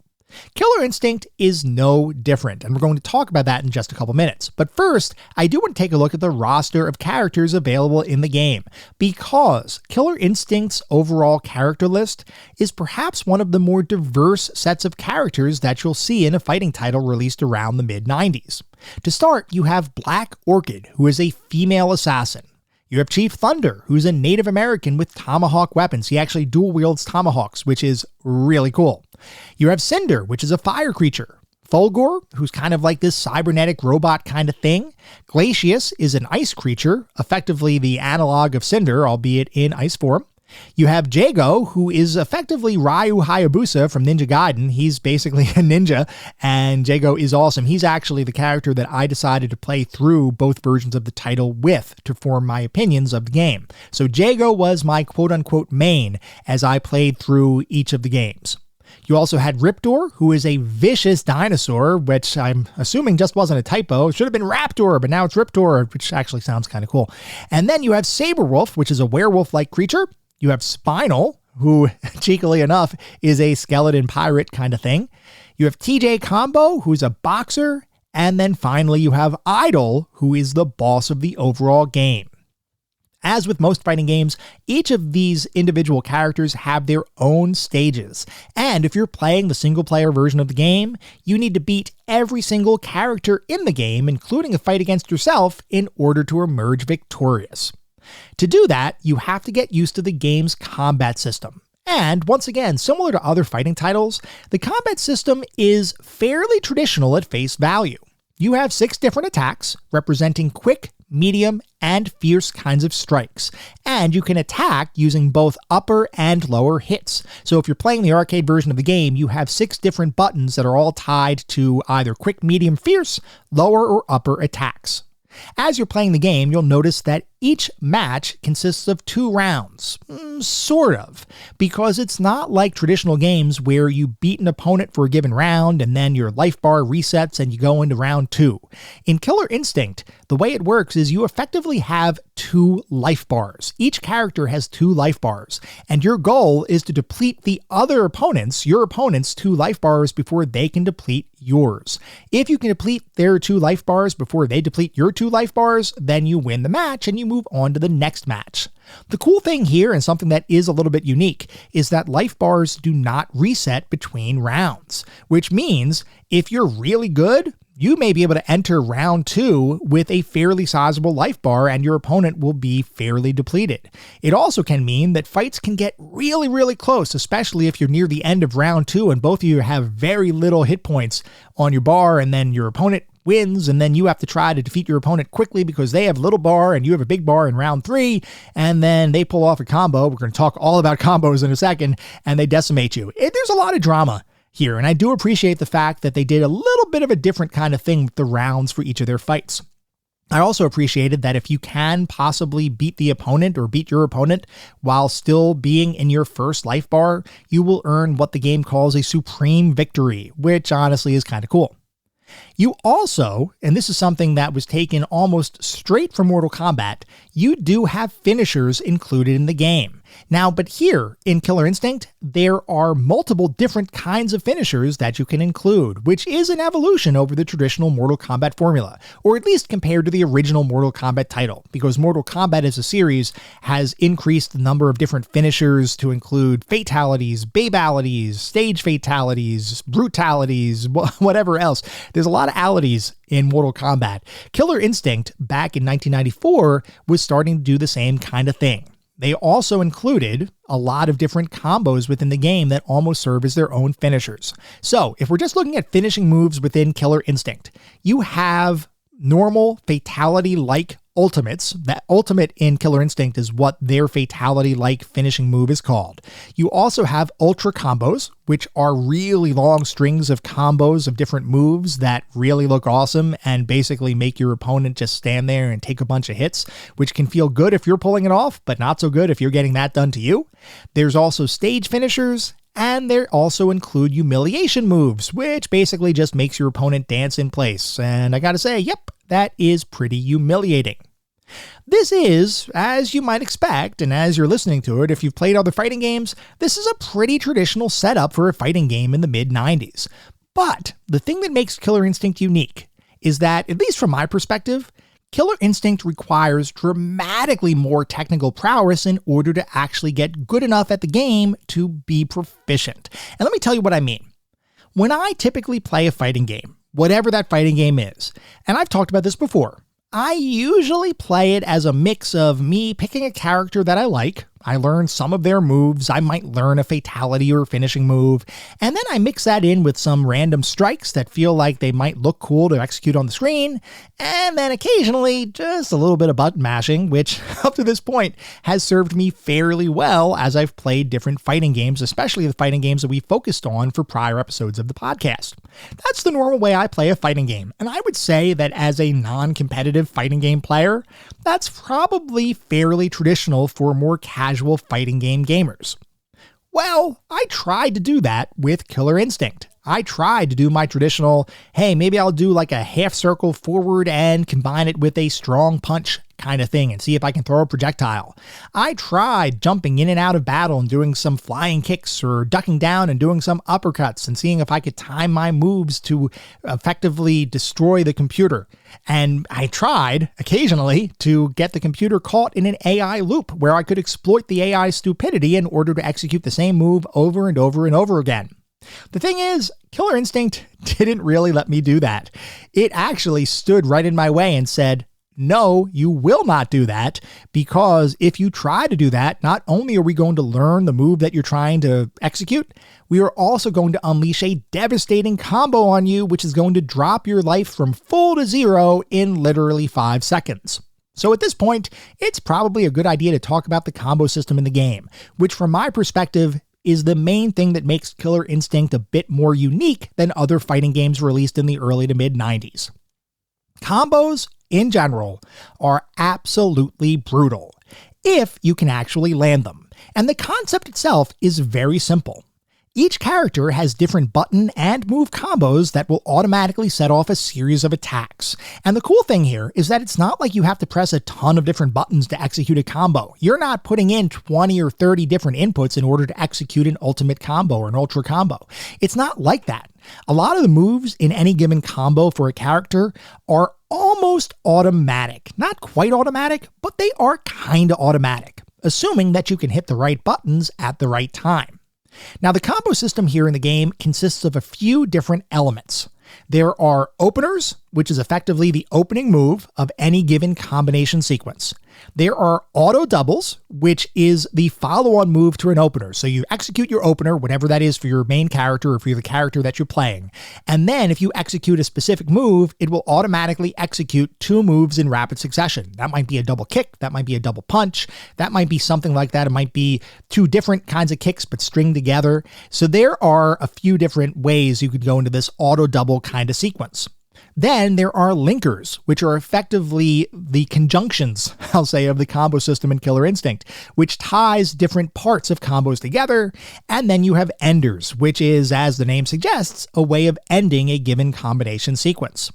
Killer Instinct is no different, and we're going to talk about that in just a couple minutes. But first, I do want to take a look at the roster of characters available in the game, because Killer Instinct's overall character list is perhaps one of the more diverse sets of characters that you'll see in a fighting title released around the mid-90s. To start, you have Black Orchid, who is a female assassin. You have Chief Thunder, who's a Native American with tomahawk weapons. He actually dual wields tomahawks, which is really cool. You have Cinder, which is a fire creature. Fulgor, who's kind of like this cybernetic robot kind of thing. Glacius is an ice creature, effectively the analog of Cinder, albeit in ice form. You have Jago, who is effectively Ryu Hayabusa from Ninja Gaiden. He's basically a ninja, and Jago is awesome. He's actually the character that I decided to play through both versions of the title with to form my opinions of the game. So Jago was my quote-unquote main as I played through each of the games. You also had Riptor, who is a vicious dinosaur, which I'm assuming just wasn't a typo. It should have been Raptor, but now it's Riptor, which actually sounds kind of cool. And then you have Saberwolf, which is a werewolf-like creature. You have Spinal, who, cheekily enough, is a skeleton pirate kind of thing. You have TJ Combo, who's a boxer. And then finally, you have Idol, who is the boss of the overall game. As with most fighting games, each of these individual characters have their own stages. And if you're playing the single-player version of the game, you need to beat every single character in the game, including a fight against yourself, in order to emerge victorious. To do that, you have to get used to the game's combat system. And once again, similar to other fighting titles, the combat system is fairly traditional at face value. You have 6 different attacks representing quick, medium, and fierce kinds of strikes, and you can attack using both upper and lower hits. So if you're playing the arcade version of the game, you have 6 different buttons that are all tied to either quick, medium, fierce, lower, or upper attacks. As you're playing the game, you'll notice that each match consists of 2 rounds. Sort of, because it's not like traditional games where you beat an opponent for a given round and then your life bar resets and you go into round 2. In Killer Instinct, the way it works is you effectively have 2 life bars. Each character has 2 life bars, and your goal is to deplete your opponent's 2 life bars before they can deplete yours. If you can deplete their 2 life bars before they deplete your 2 life bars, then you win the match and you move on to the next match. The cool thing here, and something that is a little bit unique, is that life bars do not reset between rounds, which means if you're really good, you may be able to enter round 2 with a fairly sizable life bar and your opponent will be fairly depleted. It also can mean that fights can get really, really close, especially if you're near the end of round 2 and both of you have very little hit points on your bar, and then your opponent wins, and then you have to try to defeat your opponent quickly because they have a little bar and you have a big bar in round 3, and then they pull off a combo. We're going to talk all about combos in a second, and they decimate you. There's a lot of drama here, and I do appreciate the fact that they did a little bit of a different kind of thing with the rounds for each of their fights. I also appreciated that if you can possibly beat the opponent or beat your opponent while still being in your first life bar, you will earn what the game calls a supreme victory, which honestly is kind of cool. You also, and this is something that was taken almost straight from Mortal Kombat, you do have finishers included in the game. Now, but here in Killer Instinct, there are multiple different kinds of finishers that you can include, which is an evolution over the traditional Mortal Kombat formula, or at least compared to the original Mortal Kombat title, because Mortal Kombat as a series has increased the number of different finishers to include fatalities, babalities, stage fatalities, brutalities, whatever else. There's a lot of alities in Mortal Kombat. Killer Instinct, back in 1994, was starting to do the same kind of thing. They also included a lot of different combos within the game that almost serve as their own finishers. So if we're just looking at finishing moves within Killer Instinct, you have normal fatality-like ultimates. That ultimate in Killer Instinct is what their fatality-like finishing move is called. You also have ultra combos, which are really long strings of combos of different moves that really look awesome and basically make your opponent just stand there and take a bunch of hits, which can feel good if you're pulling it off, but not so good if you're getting that done to you. There's also stage finishers, and they also include humiliation moves, which basically just makes your opponent dance in place. And I gotta say, yep, that is pretty humiliating. This is, as you might expect, and as you're listening to it, if you've played other fighting games, this is a pretty traditional setup for a fighting game in the mid-90s. But the thing that makes Killer Instinct unique is that, at least from my perspective, Killer Instinct requires dramatically more technical prowess in order to actually get good enough at the game to be proficient. And let me tell you what I mean. When I typically play a fighting game, whatever that fighting game is, and I've talked about this before, I usually play it as a mix of me picking a character that I like. I learn some of their moves. I might learn a fatality or finishing move. And then I mix that in with some random strikes that feel like they might look cool to execute on the screen. And then occasionally just a little bit of button mashing, which up to this point has served me fairly well as I've played different fighting games, especially the fighting games that we focused on for prior episodes of the podcast. That's the normal way I play a fighting game. And I would say that as a non-competitive fighting game player, that's probably fairly traditional for more casual fighting game gamers. Well, I tried to do that with Killer Instinct. I tried to do my traditional, hey, maybe I'll do like a half circle forward and combine it with a strong punch kind of thing and see if I can throw a projectile. I tried jumping in and out of battle and doing some flying kicks or ducking down and doing some uppercuts and seeing if I could time my moves to effectively destroy the computer. And I tried occasionally to get the computer caught in an AI loop where I could exploit the AI's stupidity in order to execute the same move over and over and over again. The thing is, Killer Instinct didn't really let me do that. It actually stood right in my way and said, No, you will not do that, because if you try to do that, not only are we going to learn the move that you're trying to execute, we are also going to unleash a devastating combo on you, which is going to drop your life from full to zero in literally 5 seconds. So at this point, it's probably a good idea to talk about the combo system in the game, which from my perspective is the main thing that makes Killer Instinct a bit more unique than other fighting games released in the early to mid 90s. Combos, in general, are absolutely brutal, if you can actually land them, and the concept itself is very simple. Each character has different button and move combos that will automatically set off a series of attacks. And the cool thing here is that it's not like you have to press a ton of different buttons to execute a combo. You're not putting in 20 or 30 different inputs in order to execute an ultimate combo or an ultra combo. It's not like that. A lot of the moves in any given combo for a character are almost automatic. Not quite automatic, but they are kinda automatic, assuming that you can hit the right buttons at the right time. Now, the combo system here in the game consists of a few different elements. There are openers, which is effectively the opening move of any given combination sequence. There are auto doubles, which is the follow-on move to an opener. So you execute your opener, whatever that is for your main character or for the character that you're playing. And then if you execute a specific move, it will automatically execute 2 moves in rapid succession. That might be a double kick. That might be a double punch. That might be something like that. It might be 2 different kinds of kicks, but stringed together. So there are a few different ways you could go into this auto double kind of sequence. Then there are linkers, which are effectively the conjunctions, I'll say, of the combo system in Killer Instinct, which ties different parts of combos together. And then you have enders, which is, as the name suggests, a way of ending a given combination sequence.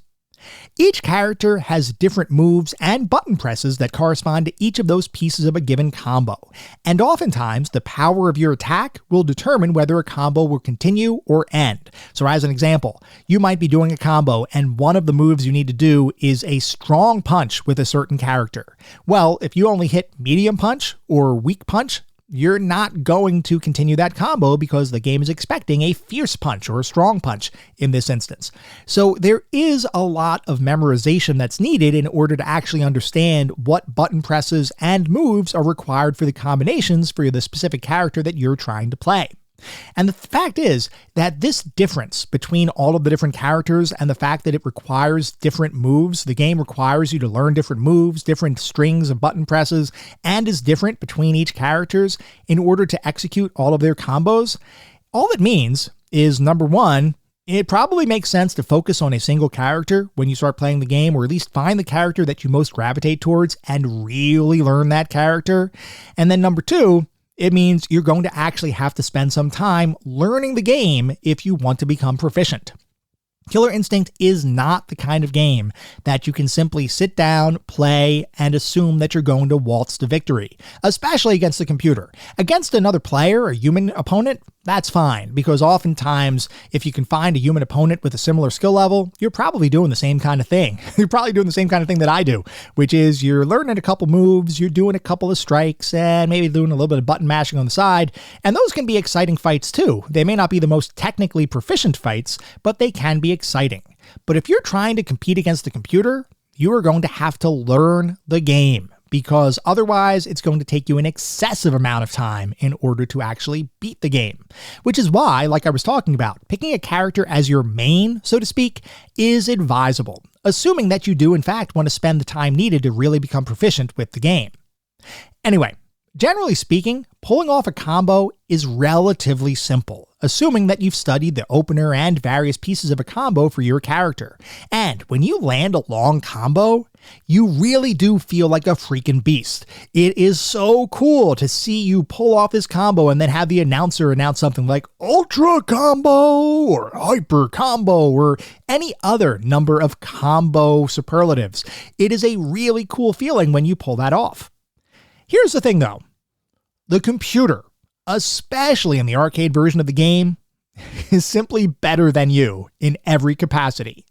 Each character has different moves and button presses that correspond to each of those pieces of a given combo, and oftentimes the power of your attack will determine whether a combo will continue or end. So as an example, you might be doing a combo and one of the moves you need to do is a strong punch with a certain character. Well, if you only hit medium punch or weak punch, you're not going to continue that combo because the game is expecting a fierce punch or a strong punch in this instance. So there is a lot of memorization that's needed in order to actually understand what button presses and moves are required for the combinations for the specific character that you're trying to play. And the fact is that this difference between all of the different characters and the fact that it requires different moves, the game requires you to learn different moves, different strings of button presses, and is different between each characters in order to execute all of their combos. All it means is, number one, it probably makes sense to focus on a single character when you start playing the game, or at least find the character that you most gravitate towards and really learn that character. And then number two, it means you're going to actually have to spend some time learning the game if you want to become proficient. Killer Instinct is not the kind of game that you can simply sit down, play, and assume that you're going to waltz to victory, especially against the computer. Against another player, a human opponent, that's fine, because oftentimes, if you can find a human opponent with a similar skill level, you're probably doing the same kind of thing. You're probably doing the same kind of thing that I do, which is you're learning a couple moves, you're doing a couple of strikes, and maybe doing a little bit of button mashing on the side, and those can be exciting fights too. They may not be the most technically proficient fights, but they can be exciting. But if you're trying to compete against the computer, you are going to have to learn the game, because otherwise it's going to take you an excessive amount of time in order to actually beat the game. Which is why, like I was talking about, picking a character as your main, so to speak, is advisable, assuming that you do in fact want to spend the time needed to really become proficient with the game. Anyway, generally speaking, pulling off a combo is relatively simple, assuming that you've studied the opener and various pieces of a combo for your character. And when you land a long combo, you really do feel like a freaking beast. It is so cool to see you pull off this combo and then have the announcer announce something like Ultra Combo or Hyper Combo or any other number of combo superlatives. It is a really cool feeling when you pull that off. Here's the thing though. The computer, especially in the arcade version of the game, is simply better than you in every capacity.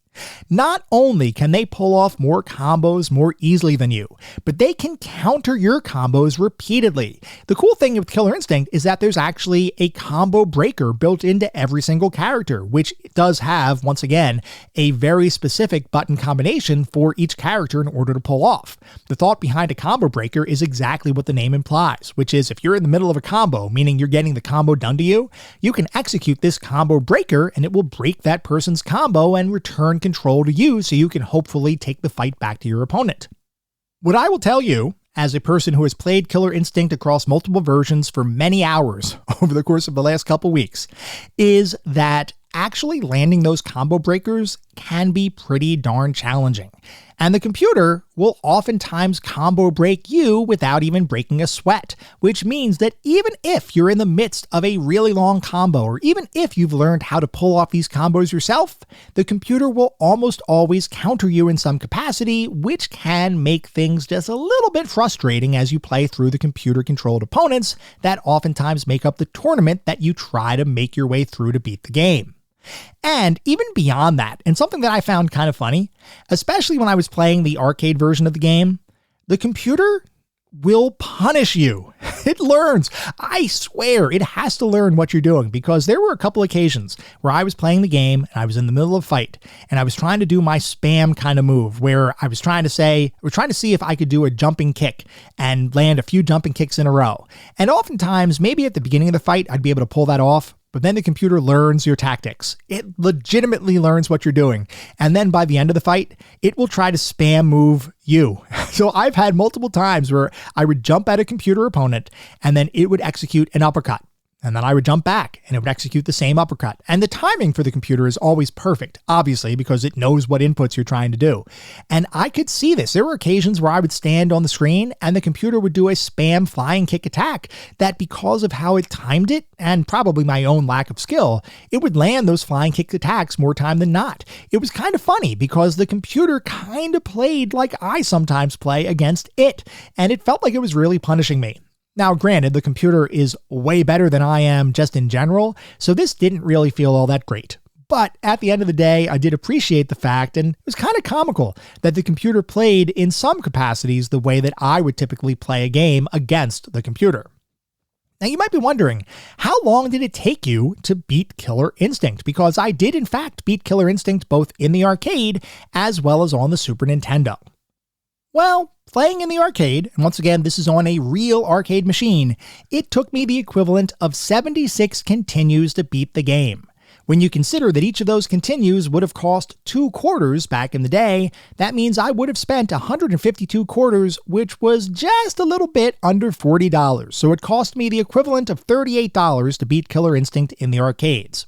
Not only can they pull off more combos more easily than you, but they can counter your combos repeatedly. The cool thing with Killer Instinct is that there's actually a combo breaker built into every single character, which does have, once again, a very specific button combination for each character in order to pull off. The thought behind a combo breaker is exactly what the name implies, which is if you're in the middle of a combo, meaning you're getting the combo done to you, you can execute this combo breaker and it will break that person's combo and return control to you so you can hopefully take the fight back to your opponent. What I will tell you, as a person who has played Killer Instinct across multiple versions for many hours over the course of the last couple weeks, is that actually landing those combo breakers can be pretty darn challenging. And the computer will oftentimes combo break you without even breaking a sweat, which means that even if you're in the midst of a really long combo, or even if you've learned how to pull off these combos yourself, the computer will almost always counter you in some capacity, which can make things just a little bit frustrating as you play through the computer-controlled opponents that oftentimes make up the tournament that you try to make your way through to beat the game. And even beyond that, and something that I found kind of funny, especially when I was playing the arcade version of the game, the computer will punish you. It learns. I swear it has to learn what you're doing, because there were a couple occasions where I was playing the game and I was in the middle of a fight and I was trying to do my spam kind of move where I was trying to see if I could do a jumping kick and land a few jumping kicks in a row. And oftentimes, maybe at the beginning of the fight, I'd be able to pull that off. But then the computer learns your tactics. It legitimately learns what you're doing. And then by the end of the fight, it will try to spam move you. So I've had multiple times where I would jump at a computer opponent and then it would execute an uppercut. And then I would jump back and it would execute the same uppercut. And the timing for the computer is always perfect, obviously, because it knows what inputs you're trying to do. And I could see this. There were occasions where I would stand on the screen and the computer would do a spam flying kick attack that, because of how it timed it and probably my own lack of skill, it would land those flying kick attacks more time than not. It was kind of funny because the computer kind of played like I sometimes play against it, and it felt like it was really punishing me. Now, granted, the computer is way better than I am just in general, so this didn't really feel all that great. But at the end of the day, I did appreciate the fact, and it was kind of comical, that the computer played in some capacities the way that I would typically play a game against the computer. Now, you might be wondering, how long did it take you to beat Killer Instinct? Because I did, in fact, beat Killer Instinct both in the arcade as well as on the Super Nintendo. Well, playing in the arcade, and once again, this is on a real arcade machine, it took me the equivalent of 76 continues to beat the game. When you consider that each of those continues would have cost 2 quarters back in the day, that means I would have spent 152 quarters, which was just a little bit under $40. So it cost me the equivalent of $38 to beat Killer Instinct in the arcades.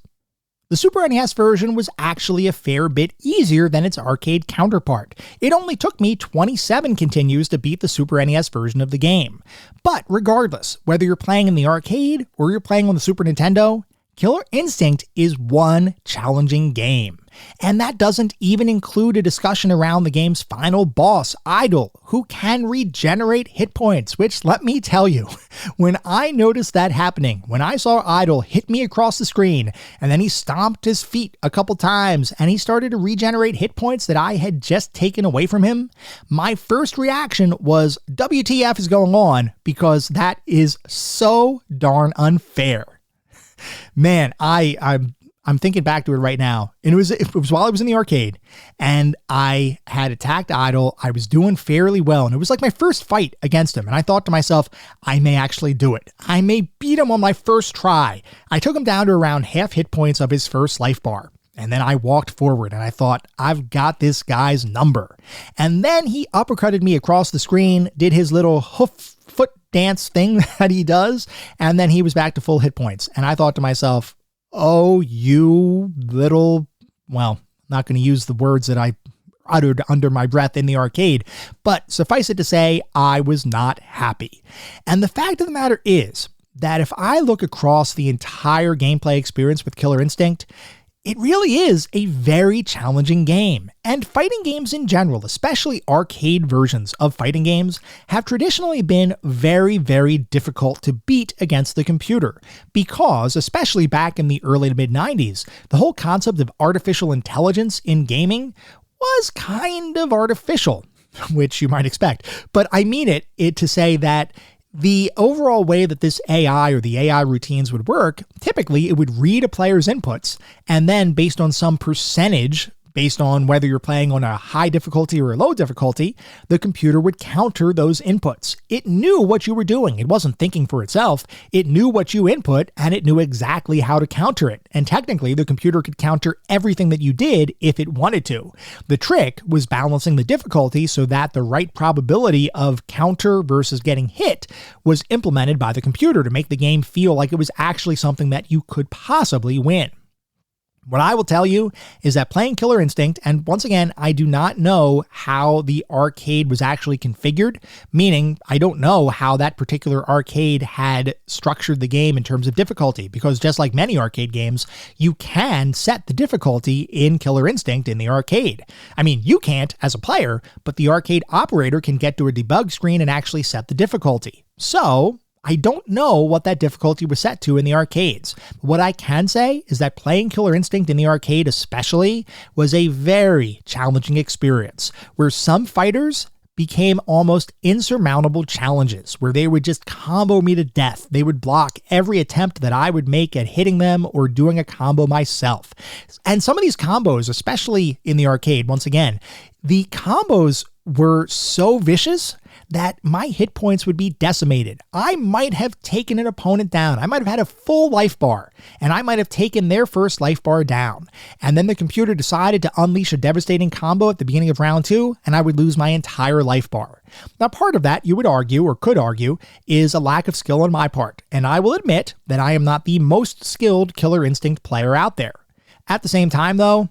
The Super NES version was actually a fair bit easier than its arcade counterpart. It only took me 27 continues to beat the Super NES version of the game. But regardless, whether you're playing in the arcade or you're playing on the Super Nintendo, Killer Instinct is one challenging game. And that doesn't even include a discussion around the game's final boss, Idol, who can regenerate hit points, which, let me tell you, when I noticed that happening, when I saw Idol hit me across the screen, and then he stomped his feet a couple times, and he started to regenerate hit points that I had just taken away from him, my first reaction was, WTF is going on, because that is so darn unfair. Man, I'm thinking back to it right now, and it was while I was in the arcade, and I had attacked Idol. I was doing fairly well, and it was like my first fight against him, and I thought to myself, I may actually do it. I may beat him on my first try. I took him down to around half hit points of his first life bar, and then I walked forward, and I thought, I've got this guy's number. And then he uppercutted me across the screen, did his little foot dance thing that he does, and then he was back to full hit points. And I thought to myself, oh, you little, well, not going to use the words that I uttered under my breath in the arcade, but suffice it to say, I was not happy. And the fact of the matter is that if I look across the entire gameplay experience with Killer Instinct, It really is a very challenging game, and fighting games in general, especially arcade versions of fighting games, have traditionally been very, very difficult to beat against the computer, because, especially back in the early to mid-90s, the whole concept of artificial intelligence in gaming was kind of artificial, which you might expect, but I mean it to say that the overall way that this AI or the AI routines would work, typically it would read a player's inputs, and then based on some percentage, based on whether you're playing on a high difficulty or a low difficulty, the computer would counter those inputs. It knew what you were doing. It wasn't thinking for itself. It knew what you input, and it knew exactly how to counter it. And technically, the computer could counter everything that you did if it wanted to. The trick was balancing the difficulty so that the right probability of counter versus getting hit was implemented by the computer to make the game feel like it was actually something that you could possibly win. What I will tell you is that playing Killer Instinct, and once again, I do not know how the arcade was actually configured, meaning I don't know how that particular arcade had structured the game in terms of difficulty, because just like many arcade games, you can set the difficulty in Killer Instinct in the arcade. I mean, you can't as a player, but the arcade operator can get to a debug screen and actually set the difficulty. So I don't know what that difficulty was set to in the arcades. What I can say is that playing Killer Instinct in the arcade especially was a very challenging experience, where some fighters became almost insurmountable challenges, where they would just combo me to death. They would block every attempt that I would make at hitting them or doing a combo myself. And some of these combos, especially in the arcade, once again, the combos were so vicious that my hit points would be decimated. I might have taken an opponent down. I might have had a full life bar, and I might have taken their first life bar down. And then the computer decided to unleash a devastating combo at the beginning of round 2, and I would lose my entire life bar. Now, part of that, you would argue, or could argue, is a lack of skill on my part. And I will admit that I am not the most skilled Killer Instinct player out there. At the same time, though,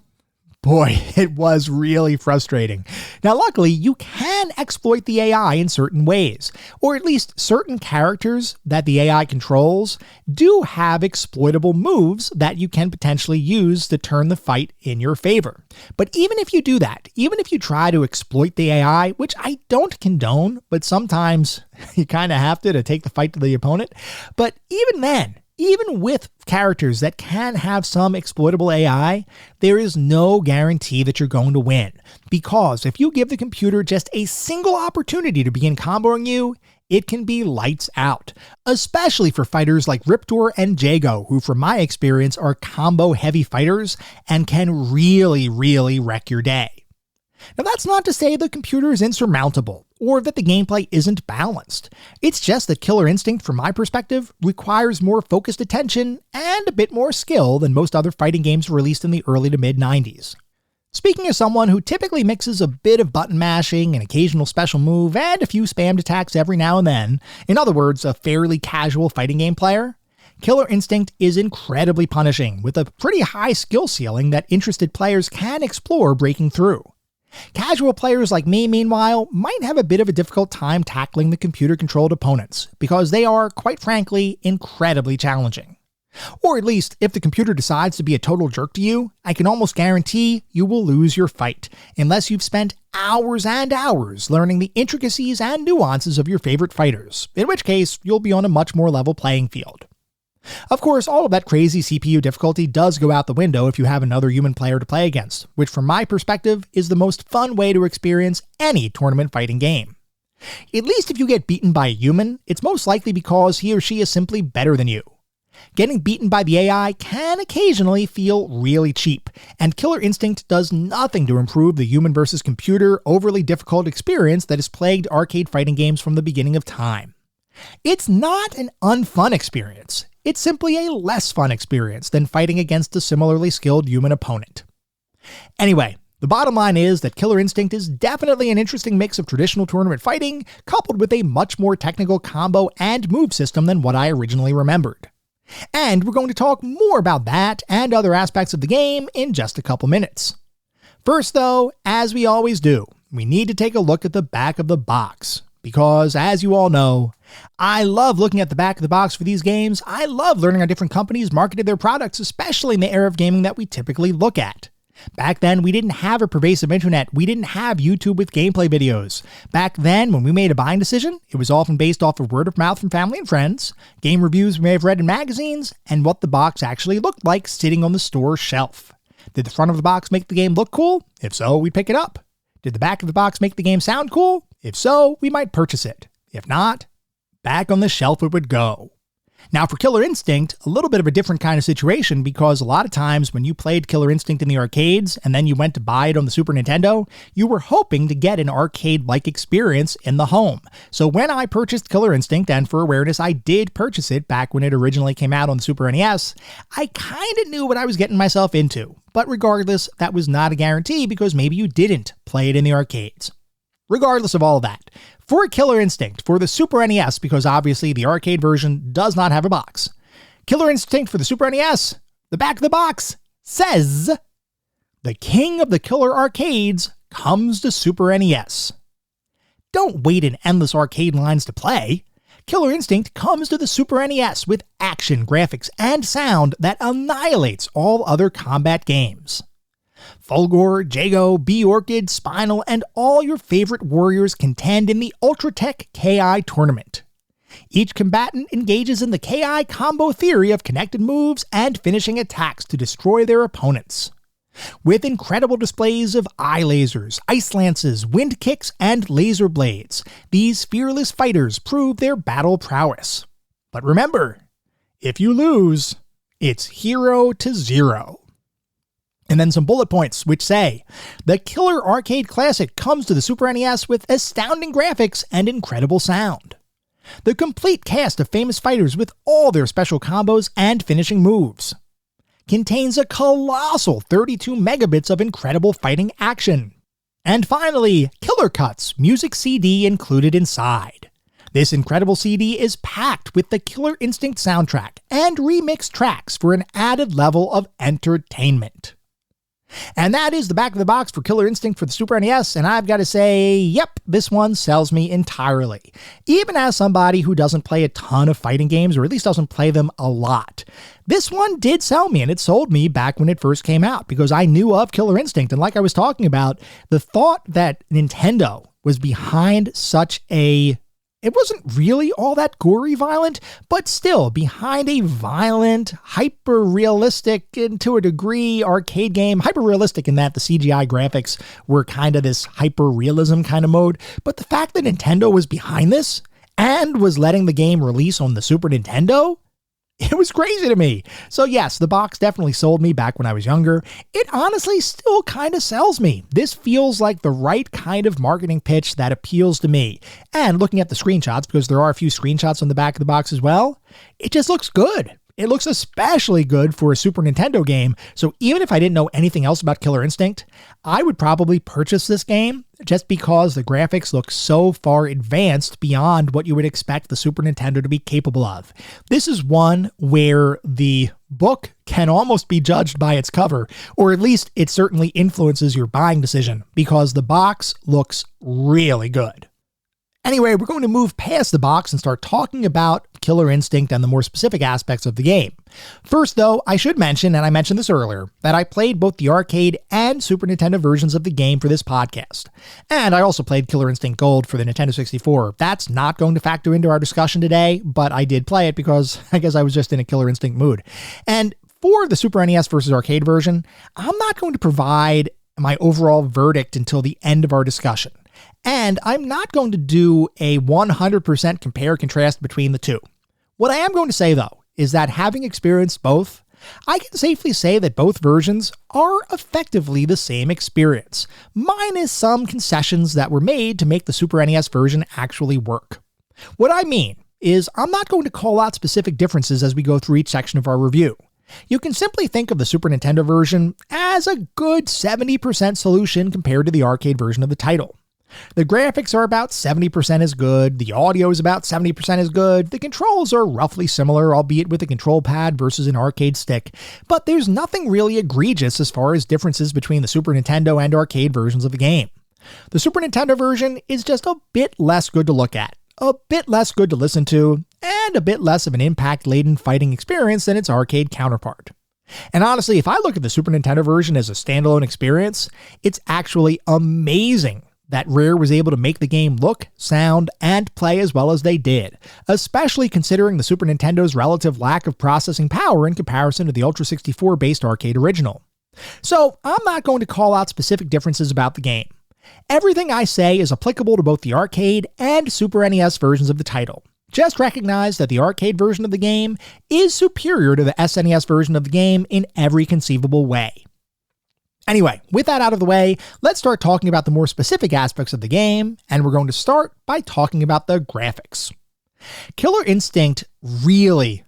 boy, it was really frustrating. Now, luckily, you can exploit the AI in certain ways, or at least certain characters that the AI controls do have exploitable moves that you can potentially use to turn the fight in your favor. But even if you do that, even if you try to exploit the AI, which I don't condone, but sometimes you kind of have to take the fight to the opponent, but even then, even with characters that can have some exploitable AI, there is no guarantee that you're going to win. Because if you give the computer just a single opportunity to begin comboing you, it can be lights out. Especially for fighters like Riptor and Jago, who from my experience are combo-heavy fighters and can really, really wreck your day. Now, that's not to say the computer is insurmountable, or that the gameplay isn't balanced. It's just that Killer Instinct, from my perspective, requires more focused attention and a bit more skill than most other fighting games released in the early to mid-90s. Speaking as someone who typically mixes a bit of button mashing, an occasional special move, and a few spammed attacks every now and then, in other words, a fairly casual fighting game player, Killer Instinct is incredibly punishing, with a pretty high skill ceiling that interested players can explore breaking through. Casual players like me, meanwhile, might have a bit of a difficult time tackling the computer-controlled opponents, because they are, quite frankly, incredibly challenging. Or at least, if the computer decides to be a total jerk to you, I can almost guarantee you will lose your fight, unless you've spent hours and hours learning the intricacies and nuances of your favorite fighters, in which case you'll be on a much more level playing field. Of course, all of that crazy CPU difficulty does go out the window if you have another human player to play against, which from my perspective is the most fun way to experience any tournament fighting game. At least if you get beaten by a human, it's most likely because he or she is simply better than you. Getting beaten by the AI can occasionally feel really cheap, and Killer Instinct does nothing to improve the human versus computer overly difficult experience that has plagued arcade fighting games from the beginning of time. It's not an unfun experience. It's simply a less fun experience than fighting against a similarly skilled human opponent. Anyway, the bottom line is that Killer Instinct is definitely an interesting mix of traditional tournament fighting, coupled with a much more technical combo and move system than what I originally remembered. And we're going to talk more about that and other aspects of the game in just a couple minutes. First though, as we always do, we need to take a look at the back of the box. because, as you all know, I love looking at the back of the box for these games. I love learning how different companies marketed their products, especially in the era of gaming that we typically look at. Back then, we didn't have a pervasive internet. We didn't have YouTube with gameplay videos. Back then, when we made a buying decision, it was often based off of word of mouth from family and friends, game reviews we may have read in magazines, and what the box actually looked like sitting on the store shelf. Did the front of the box make the game look cool? If so, we'd pick it up. Did the back of the box make the game sound cool? If so, we might purchase it. If not, back on the shelf it would go. Now for Killer Instinct, a little bit of a different kind of situation, because a lot of times when you played Killer Instinct in the arcades and then you went to buy it on the Super Nintendo, you were hoping to get an arcade-like experience in the home. So when I purchased Killer Instinct, and for awareness I did purchase it back when it originally came out on the Super NES, I kinda knew what I was getting myself into. But regardless, that was not a guarantee, because maybe you didn't play it in the arcades. Regardless of all of that, for Killer Instinct for the Super NES, because obviously the arcade version does not have a box, Killer Instinct for the Super NES, the back of the box says, "The king of the killer arcades comes to Super NES." Don't wait in endless arcade lines to play. Killer Instinct comes to the Super NES with action, graphics, and sound that annihilates all other combat games. Fulgor, Jago, B-Orchid, Spinal, and all your favorite warriors contend in the Ultratech KI tournament. Each combatant engages in the KI combo theory of connected moves and finishing attacks to destroy their opponents. With incredible displays of eye lasers, ice lances, wind kicks, and laser blades, these fearless fighters prove their battle prowess. But remember, if you lose, it's 0-0. And then some bullet points, which say, the killer arcade classic comes to the Super NES with astounding graphics and incredible sound. The complete cast of famous fighters with all their special combos and finishing moves. Contains a colossal 32 megabits of incredible fighting action. And finally, Killer Cuts music CD included inside. This incredible CD is packed with the Killer Instinct soundtrack and remixed tracks for an added level of entertainment. And that is the back of the box for Killer Instinct for the Super NES, and I've got to say, yep, this one sells me entirely. Even as somebody who doesn't play a ton of fighting games, or at least doesn't play them a lot, this one did sell me, and it sold me back when it first came out, because I knew of Killer Instinct, and like I was talking about, the thought that Nintendo was behind such a... It wasn't really all that gory violent, but still behind a violent, hyper-realistic, and to a degree, arcade game. Hyper-realistic in that the CGI graphics were kind of this hyper-realism kind of mode. But the fact that Nintendo was behind this and was letting the game release on the Super Nintendo, it was crazy to me. So yes, the box definitely sold me back when I was younger. It honestly still kind of sells me. This feels like the right kind of marketing pitch that appeals to me. And looking at the screenshots, because there are a few screenshots on the back of the box as well, it just looks good. It looks especially good for a Super Nintendo game. So even if I didn't know anything else about Killer Instinct, I would probably purchase this game just because the graphics look so far advanced beyond what you would expect the Super Nintendo to be capable of. This is one where the book can almost be judged by its cover, or at least it certainly influences your buying decision, because the box looks really good. Anyway, we're going to move past the box and start talking about Killer Instinct and the more specific aspects of the game. First, though, I should mention, and I mentioned this earlier, that I played both the arcade and Super Nintendo versions of the game for this podcast. And I also played Killer Instinct Gold for the Nintendo 64. That's not going to factor into our discussion today, but I did play it because I guess I was just in a Killer Instinct mood. And for the Super NES versus arcade version, I'm not going to provide my overall verdict until the end of our discussion. And I'm not going to do a 100% compare-contrast between the two. What I am going to say, though, is that having experienced both, I can safely say that both versions are effectively the same experience, minus some concessions that were made to make the Super NES version actually work. What I mean is I'm not going to call out specific differences as we go through each section of our review. You can simply think of the Super Nintendo version as a good 70% solution compared to the arcade version of the title. The graphics are about 70% as good, the audio is about 70% as good, the controls are roughly similar, albeit with a control pad versus an arcade stick, but there's nothing really egregious as far as differences between the Super Nintendo and arcade versions of the game. The Super Nintendo version is just a bit less good to look at, a bit less good to listen to, and a bit less of an impact-laden fighting experience than its arcade counterpart. And honestly, if I look at the Super Nintendo version as a standalone experience, it's actually amazing that Rare was able to make the game look, sound, and play as well as they did, especially considering the Super Nintendo's relative lack of processing power in comparison to the Ultra 64-based arcade original. So I'm not going to call out specific differences about the game. Everything I say is applicable to both the arcade and Super NES versions of the title. Just recognize that the arcade version of the game is superior to the SNES version of the game in every conceivable way. Anyway, with that out of the way, let's start talking about the more specific aspects of the game, and we're going to start by talking about the graphics. Killer Instinct really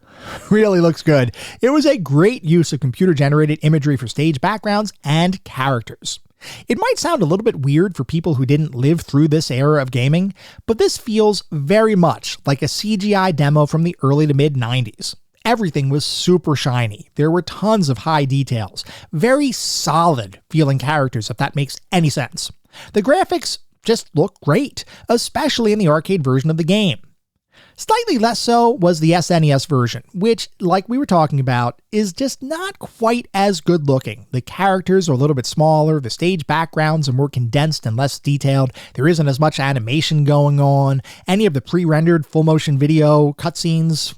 looks good. It was a great use of computer-generated imagery for stage backgrounds and characters. It might sound a little bit weird for people who didn't live through this era of gaming, but this feels very much like a CGI demo from the early to mid-90s. Everything was super shiny. There were tons of high details. Very solid feeling characters, if that makes any sense. The graphics just look great, especially in the arcade version of the game. Slightly less so was the SNES version, which, like we were talking about, is just not quite as good looking. The characters are a little bit smaller, the stage backgrounds are more condensed and less detailed, there isn't as much animation going on, any of the pre-rendered full motion video cutscenes,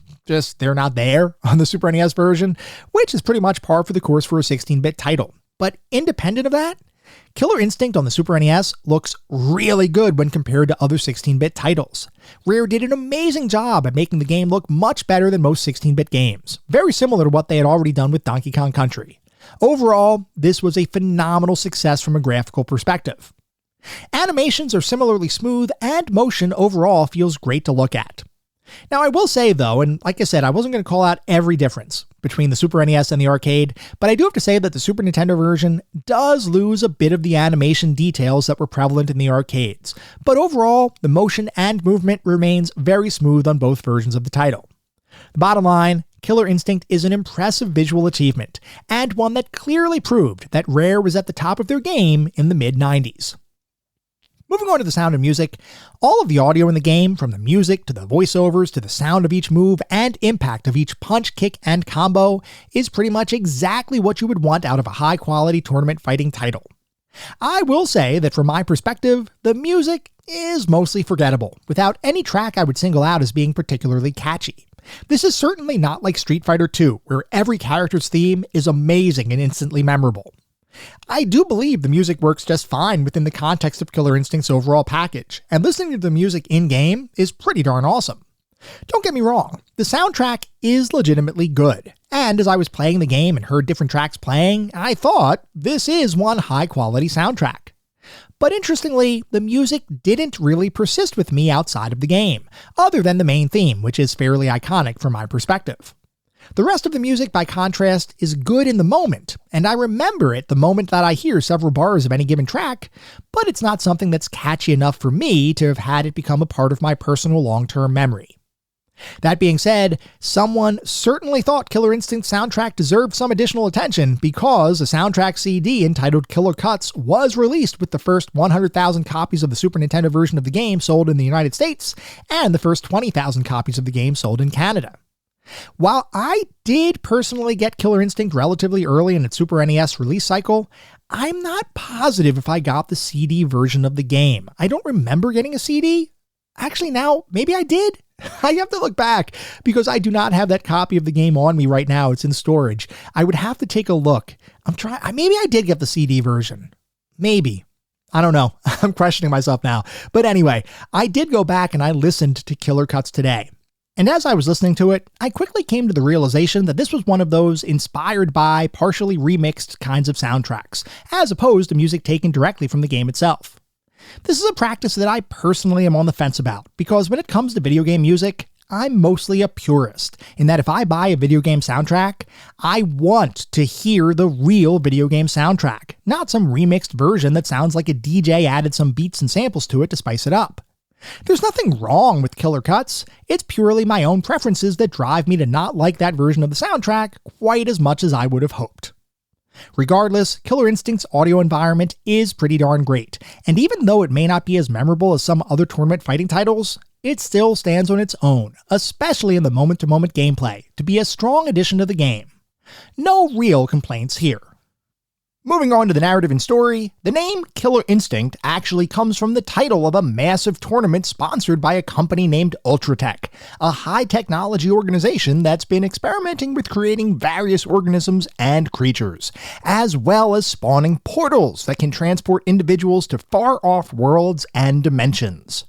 they're not there on the Super NES version, which is pretty much par for the course for a 16-bit title. But independent of that, Killer Instinct on the Super NES looks really good when compared to other 16-bit titles. Rare did an amazing job at making the game look much better than most 16-bit games, very similar to what they had already done with Donkey Kong Country. Overall, this was a phenomenal success from a graphical perspective. Animations are similarly smooth, and motion overall feels great to look at. Now, I will say, though, and like I said, I wasn't going to call out every difference between the Super NES and the arcade, but I do have to say that the Super Nintendo version does lose a bit of the animation details that were prevalent in the arcades. But overall, the motion and movement remains very smooth on both versions of the title. The bottom line, Killer Instinct is an impressive visual achievement, and one that clearly proved that Rare was at the top of their game in the mid-90s. Moving on to the sound and music, all of the audio in the game, from the music to the voiceovers to the sound of each move and impact of each punch, kick, and combo, is pretty much exactly what you would want out of a high-quality tournament fighting title. I will say that from my perspective, the music is mostly forgettable, without any track I would single out as being particularly catchy. This is certainly not like Street Fighter II, where every character's theme is amazing and instantly memorable. I do believe the music works just fine within the context of Killer Instinct's overall package, and listening to the music in-game is pretty darn awesome. Don't get me wrong, the soundtrack is legitimately good, and as I was playing the game and heard different tracks playing, I thought this is one high-quality soundtrack. But interestingly, the music didn't really persist with me outside of the game, other than the main theme, which is fairly iconic from my perspective. The rest of the music, by contrast, is good in the moment, and I remember it the moment that I hear several bars of any given track, but it's not something that's catchy enough for me to have had it become a part of my personal long-term memory. That being said, someone certainly thought Killer Instinct's soundtrack deserved some additional attention because a soundtrack CD entitled Killer Cuts was released with the first 100,000 copies of the Super Nintendo version of the game sold in the United States and the first 20,000 copies of the game sold in Canada. While I did personally get Killer Instinct relatively early in its Super NES release cycle, I'm not positive if I got the CD version of the game. I don't remember getting a CD. Actually, now, maybe I did. I have to look back because I do not have that copy of the game on me right now. It's in storage. I would have to take a look. Maybe I did get the CD version. Maybe. I don't know. I'm questioning myself now. But anyway, I did go back and I listened to Killer Cuts today. And as I was listening to it, I quickly came to the realization that this was one of those inspired by, partially remixed kinds of soundtracks, as opposed to music taken directly from the game itself. This is a practice that I personally am on the fence about, because when it comes to video game music, I'm mostly a purist, in that if I buy a video game soundtrack, I want to hear the real video game soundtrack, not some remixed version that sounds like a DJ added some beats and samples to it to spice it up. There's nothing wrong with Killer Cuts, it's purely my own preferences that drive me to not like that version of the soundtrack quite as much as I would have hoped. Regardless, Killer Instinct's audio environment is pretty darn great, and even though it may not be as memorable as some other tournament fighting titles, it still stands on its own, especially in the moment-to-moment gameplay, to be a strong addition to the game. No real complaints here. Moving on to the narrative and story, the name Killer Instinct actually comes from the title of a massive tournament sponsored by a company named Ultratech, a high-technology organization that's been experimenting with creating various organisms and creatures, as well as spawning portals that can transport individuals to far-off worlds and dimensions.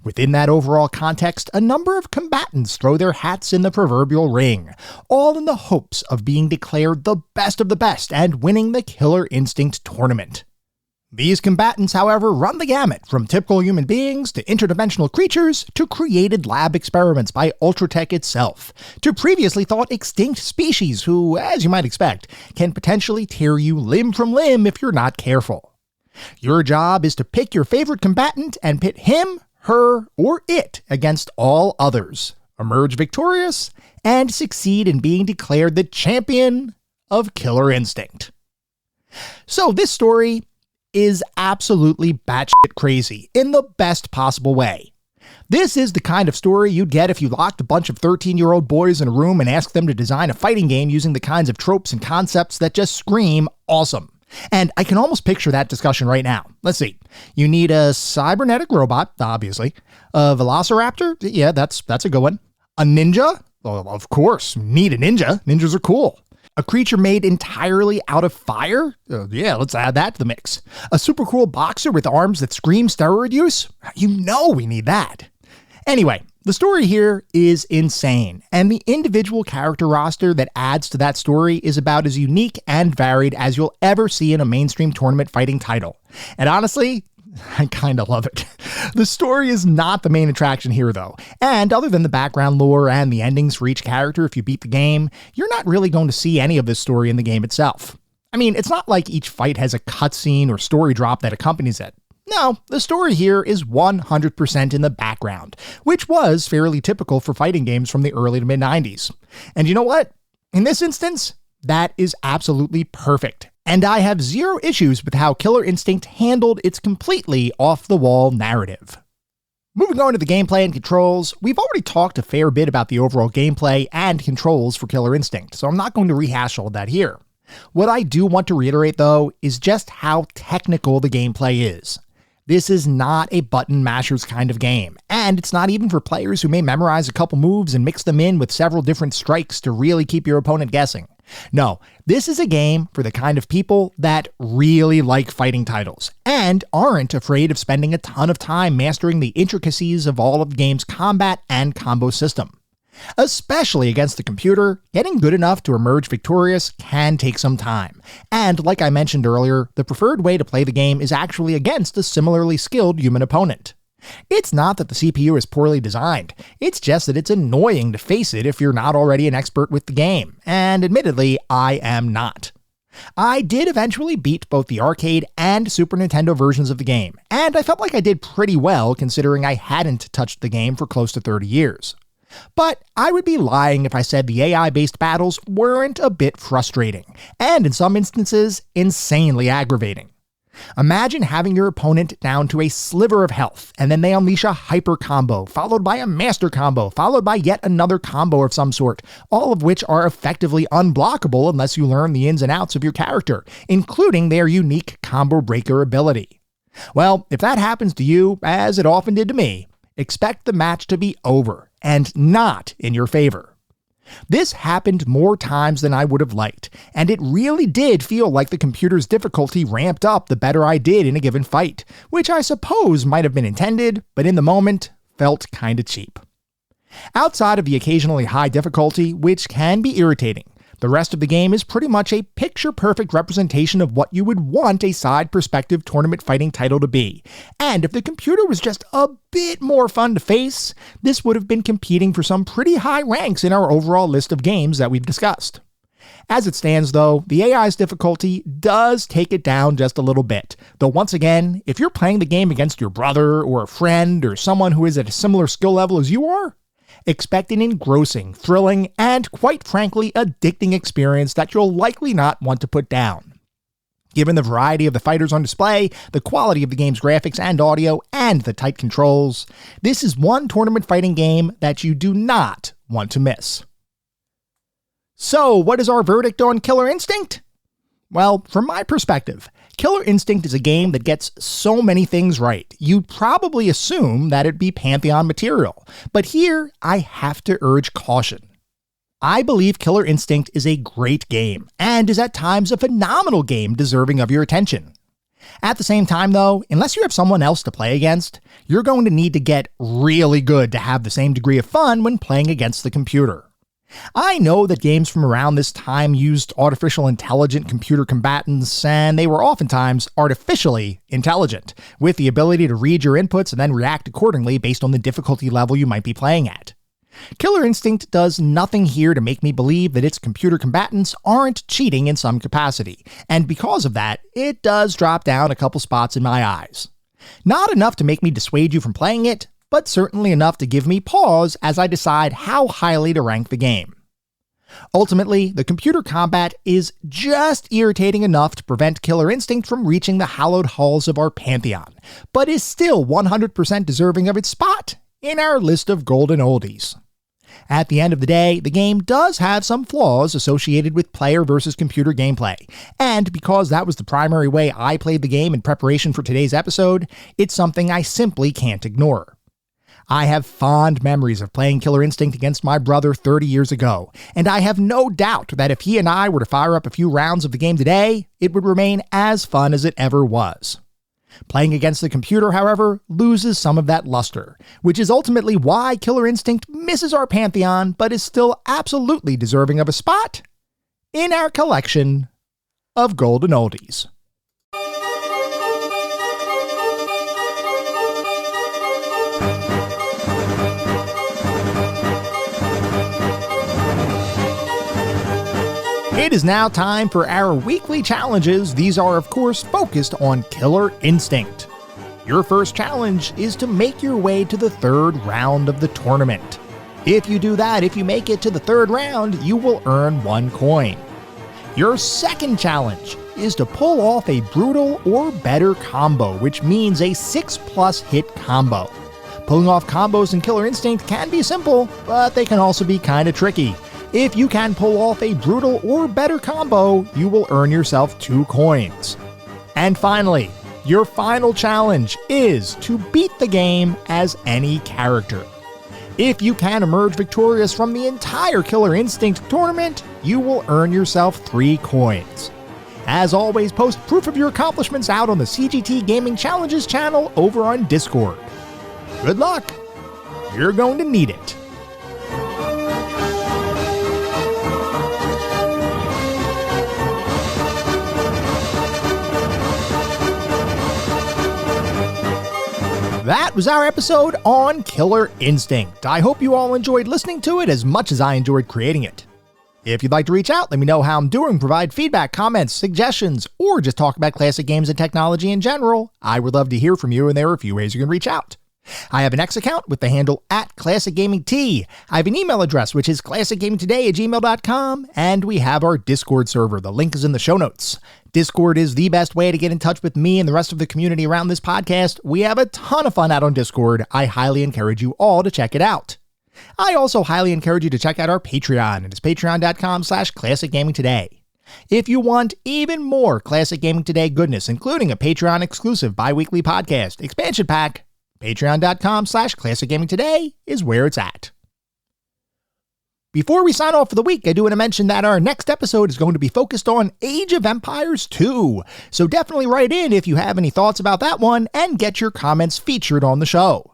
Within that overall context, a number of combatants throw their hats in the proverbial ring, all in the hopes of being declared the best of the best and winning the Killer Instinct tournament. These combatants, however, run the gamut from typical human beings to interdimensional creatures to created lab experiments by Ultratech itself, to previously thought extinct species who, as you might expect, can potentially tear you limb from limb if you're not careful. Your job is to pick your favorite combatant and pit him, her, or it against all others, emerge victorious, and succeed in being declared the champion of Killer Instinct. So this story is absolutely batshit crazy in the best possible way. This is the kind of story you'd get if you locked a bunch of 13-year-old boys in a room and asked them to design a fighting game using the kinds of tropes and concepts that just scream awesome. And I can almost picture that discussion right now. Let's see. You need a cybernetic robot, obviously. A velociraptor? Yeah, that's a good one. A ninja? Well, of course, need a ninja. Ninjas are cool. A creature made entirely out of fire? Yeah, let's add that to the mix. A super cool boxer with arms that scream steroid use? You know we need that. Anyway, the story here is insane, and the individual character roster that adds to that story is about as unique and varied as you'll ever see in a mainstream tournament fighting title. And honestly, I kinda love it. The story is not the main attraction here though, and other than the background lore and the endings for each character if you beat the game, you're not really going to see any of this story in the game itself. I mean, it's not like each fight has a cutscene or story drop that accompanies it. No, the story here is 100% in the background, which was fairly typical for fighting games from the early to mid-90s. And you know what? In this instance, that is absolutely perfect. And I have zero issues with how Killer Instinct handled its completely off-the-wall narrative. Moving on to the gameplay and controls, we've already talked a fair bit about the overall gameplay and controls for Killer Instinct, so I'm not going to rehash all that here. What I do want to reiterate, though, is just how technical the gameplay is. This is not a button mashers kind of game, and it's not even for players who may memorize a couple moves and mix them in with several different strikes to really keep your opponent guessing. No, this is a game for the kind of people that really like fighting titles, and aren't afraid of spending a ton of time mastering the intricacies of all of the game's combat and combo system. Especially against the computer, getting good enough to emerge victorious can take some time. And like I mentioned earlier, the preferred way to play the game is actually against a similarly skilled human opponent. It's not that the CPU is poorly designed, it's just that it's annoying to face it if you're not already an expert with the game, and admittedly, I am not. I did eventually beat both the arcade and Super Nintendo versions of the game, and I felt like I did pretty well considering I hadn't touched the game for close to 30 years. But I would be lying if I said the AI-based battles weren't a bit frustrating, and in some instances, insanely aggravating. Imagine having your opponent down to a sliver of health, and then they unleash a hyper combo, followed by a master combo, followed by yet another combo of some sort, all of which are effectively unblockable unless you learn the ins and outs of your character, including their unique combo breaker ability. Well, if that happens to you, as it often did to me, expect the match to be over, and not in your favor. This happened more times than I would have liked, and it really did feel like the computer's difficulty ramped up the better I did in a given fight, which I suppose might have been intended, but in the moment, felt kinda cheap. Outside of the occasionally high difficulty, which can be irritating, the rest of the game is pretty much a picture-perfect representation of what you would want a side-perspective tournament fighting title to be. And if the computer was just a bit more fun to face, this would have been competing for some pretty high ranks in our overall list of games that we've discussed. As it stands, though, the AI's difficulty does take it down just a little bit. Though once again, if you're playing the game against your brother or a friend or someone who is at a similar skill level as you are, Expect an engrossing, thrilling, and quite frankly addicting experience that you'll likely not want to put down. Given the variety of the fighters on display, the quality of the game's graphics and audio, and the tight controls, this is one tournament fighting game that you do not want to miss. So, what is our verdict on Killer Instinct? Well, from my perspective, Killer Instinct is a game that gets so many things right, you'd probably assume that it'd be Pantheon material. But here, I have to urge caution. I believe Killer Instinct is a great game, and is at times a phenomenal game deserving of your attention. At the same time though, unless you have someone else to play against, you're going to need to get really good to have the same degree of fun when playing against the computer. I know that games from around this time used artificial intelligent computer combatants, and they were oftentimes artificially intelligent, with the ability to read your inputs and then react accordingly based on the difficulty level you might be playing at. Killer Instinct does nothing here to make me believe that its computer combatants aren't cheating in some capacity, and because of that, it does drop down a couple spots in my eyes. Not enough to make me dissuade you from playing it, but certainly enough to give me pause as I decide how highly to rank the game. Ultimately, the computer combat is just irritating enough to prevent Killer Instinct from reaching the hallowed halls of our pantheon, but is still 100% deserving of its spot in our list of golden oldies. At the end of the day, the game does have some flaws associated with player versus computer gameplay, and because that was the primary way I played the game in preparation for today's episode, it's something I simply can't ignore. I have fond memories of playing Killer Instinct against my brother 30 years ago, and I have no doubt that if he and I were to fire up a few rounds of the game today, it would remain as fun as it ever was. Playing against the computer, however, loses some of that luster, which is ultimately why Killer Instinct misses our pantheon, but is still absolutely deserving of a spot in our collection of golden oldies. It is now time for our weekly challenges. These are, of course, focused on Killer Instinct. Your first challenge is to make your way to the third round of the tournament. If you do that, if you make it to the third round, you will earn 1 coin. Your second challenge is to pull off a brutal or better combo, which means a 6+ hit combo. Pulling off combos in Killer Instinct can be simple, but they can also be kinda tricky. If you can pull off a brutal or better combo, you will earn yourself 2 coins. And finally, your final challenge is to beat the game as any character. If you can emerge victorious from the entire Killer Instinct tournament, you will earn yourself 3 coins. As always, post proof of your accomplishments out on the CGT Gaming Challenges channel over on Discord. Good luck! You're going to need it. That was our episode on Killer Instinct. I hope you all enjoyed listening to it as much as I enjoyed creating it. If you'd like to reach out, let me know how I'm doing, provide feedback, comments, suggestions, or just talk about classic games and technology in general, I would love to hear from you, and there are a few ways you can reach out. I have an X account with the handle @ClassicGamingT. I have an email address, which is classicgamingtoday@gmail.com, and we have our Discord server. The link is in the show notes. Discord is the best way to get in touch with me and the rest of the community around this podcast. We have a ton of fun out on Discord. I highly encourage you all to check it out. I also highly encourage you to check out our Patreon. It is patreon.com/ClassicGamingToday. If you want even more Classic Gaming Today goodness, including a Patreon exclusive bi-weekly podcast expansion pack, patreon.com/ClassicGamingToday is where it's at. Before we sign off for the week, I do want to mention that our next episode is going to be focused on Age of Empires 2. So definitely write in if you have any thoughts about that one and get your comments featured on the show.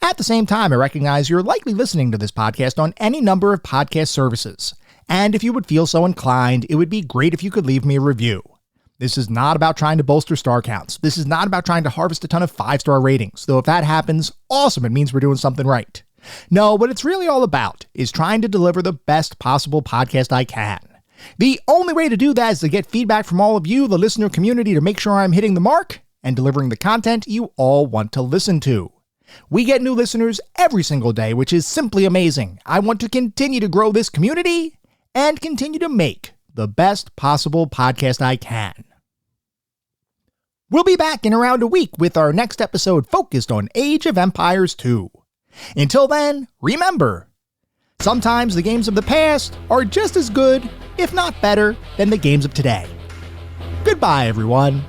At the same time, I recognize you're likely listening to this podcast on any number of podcast services. And if you would feel so inclined, it would be great if you could leave me a review. This is not about trying to bolster star counts. This is not about trying to harvest a ton of 5-star ratings, though if that happens, awesome, it means we're doing something right. No, what it's really all about is trying to deliver the best possible podcast I can. The only way to do that is to get feedback from all of you, the listener community, to make sure I'm hitting the mark and delivering the content you all want to listen to. We get new listeners every single day, which is simply amazing. I want to continue to grow this community and continue to make the best possible podcast I can. We'll be back in around a week with our next episode focused on Age of Empires 2. Until then, remember, sometimes the games of the past are just as good, if not better, than the games of today. Goodbye, everyone.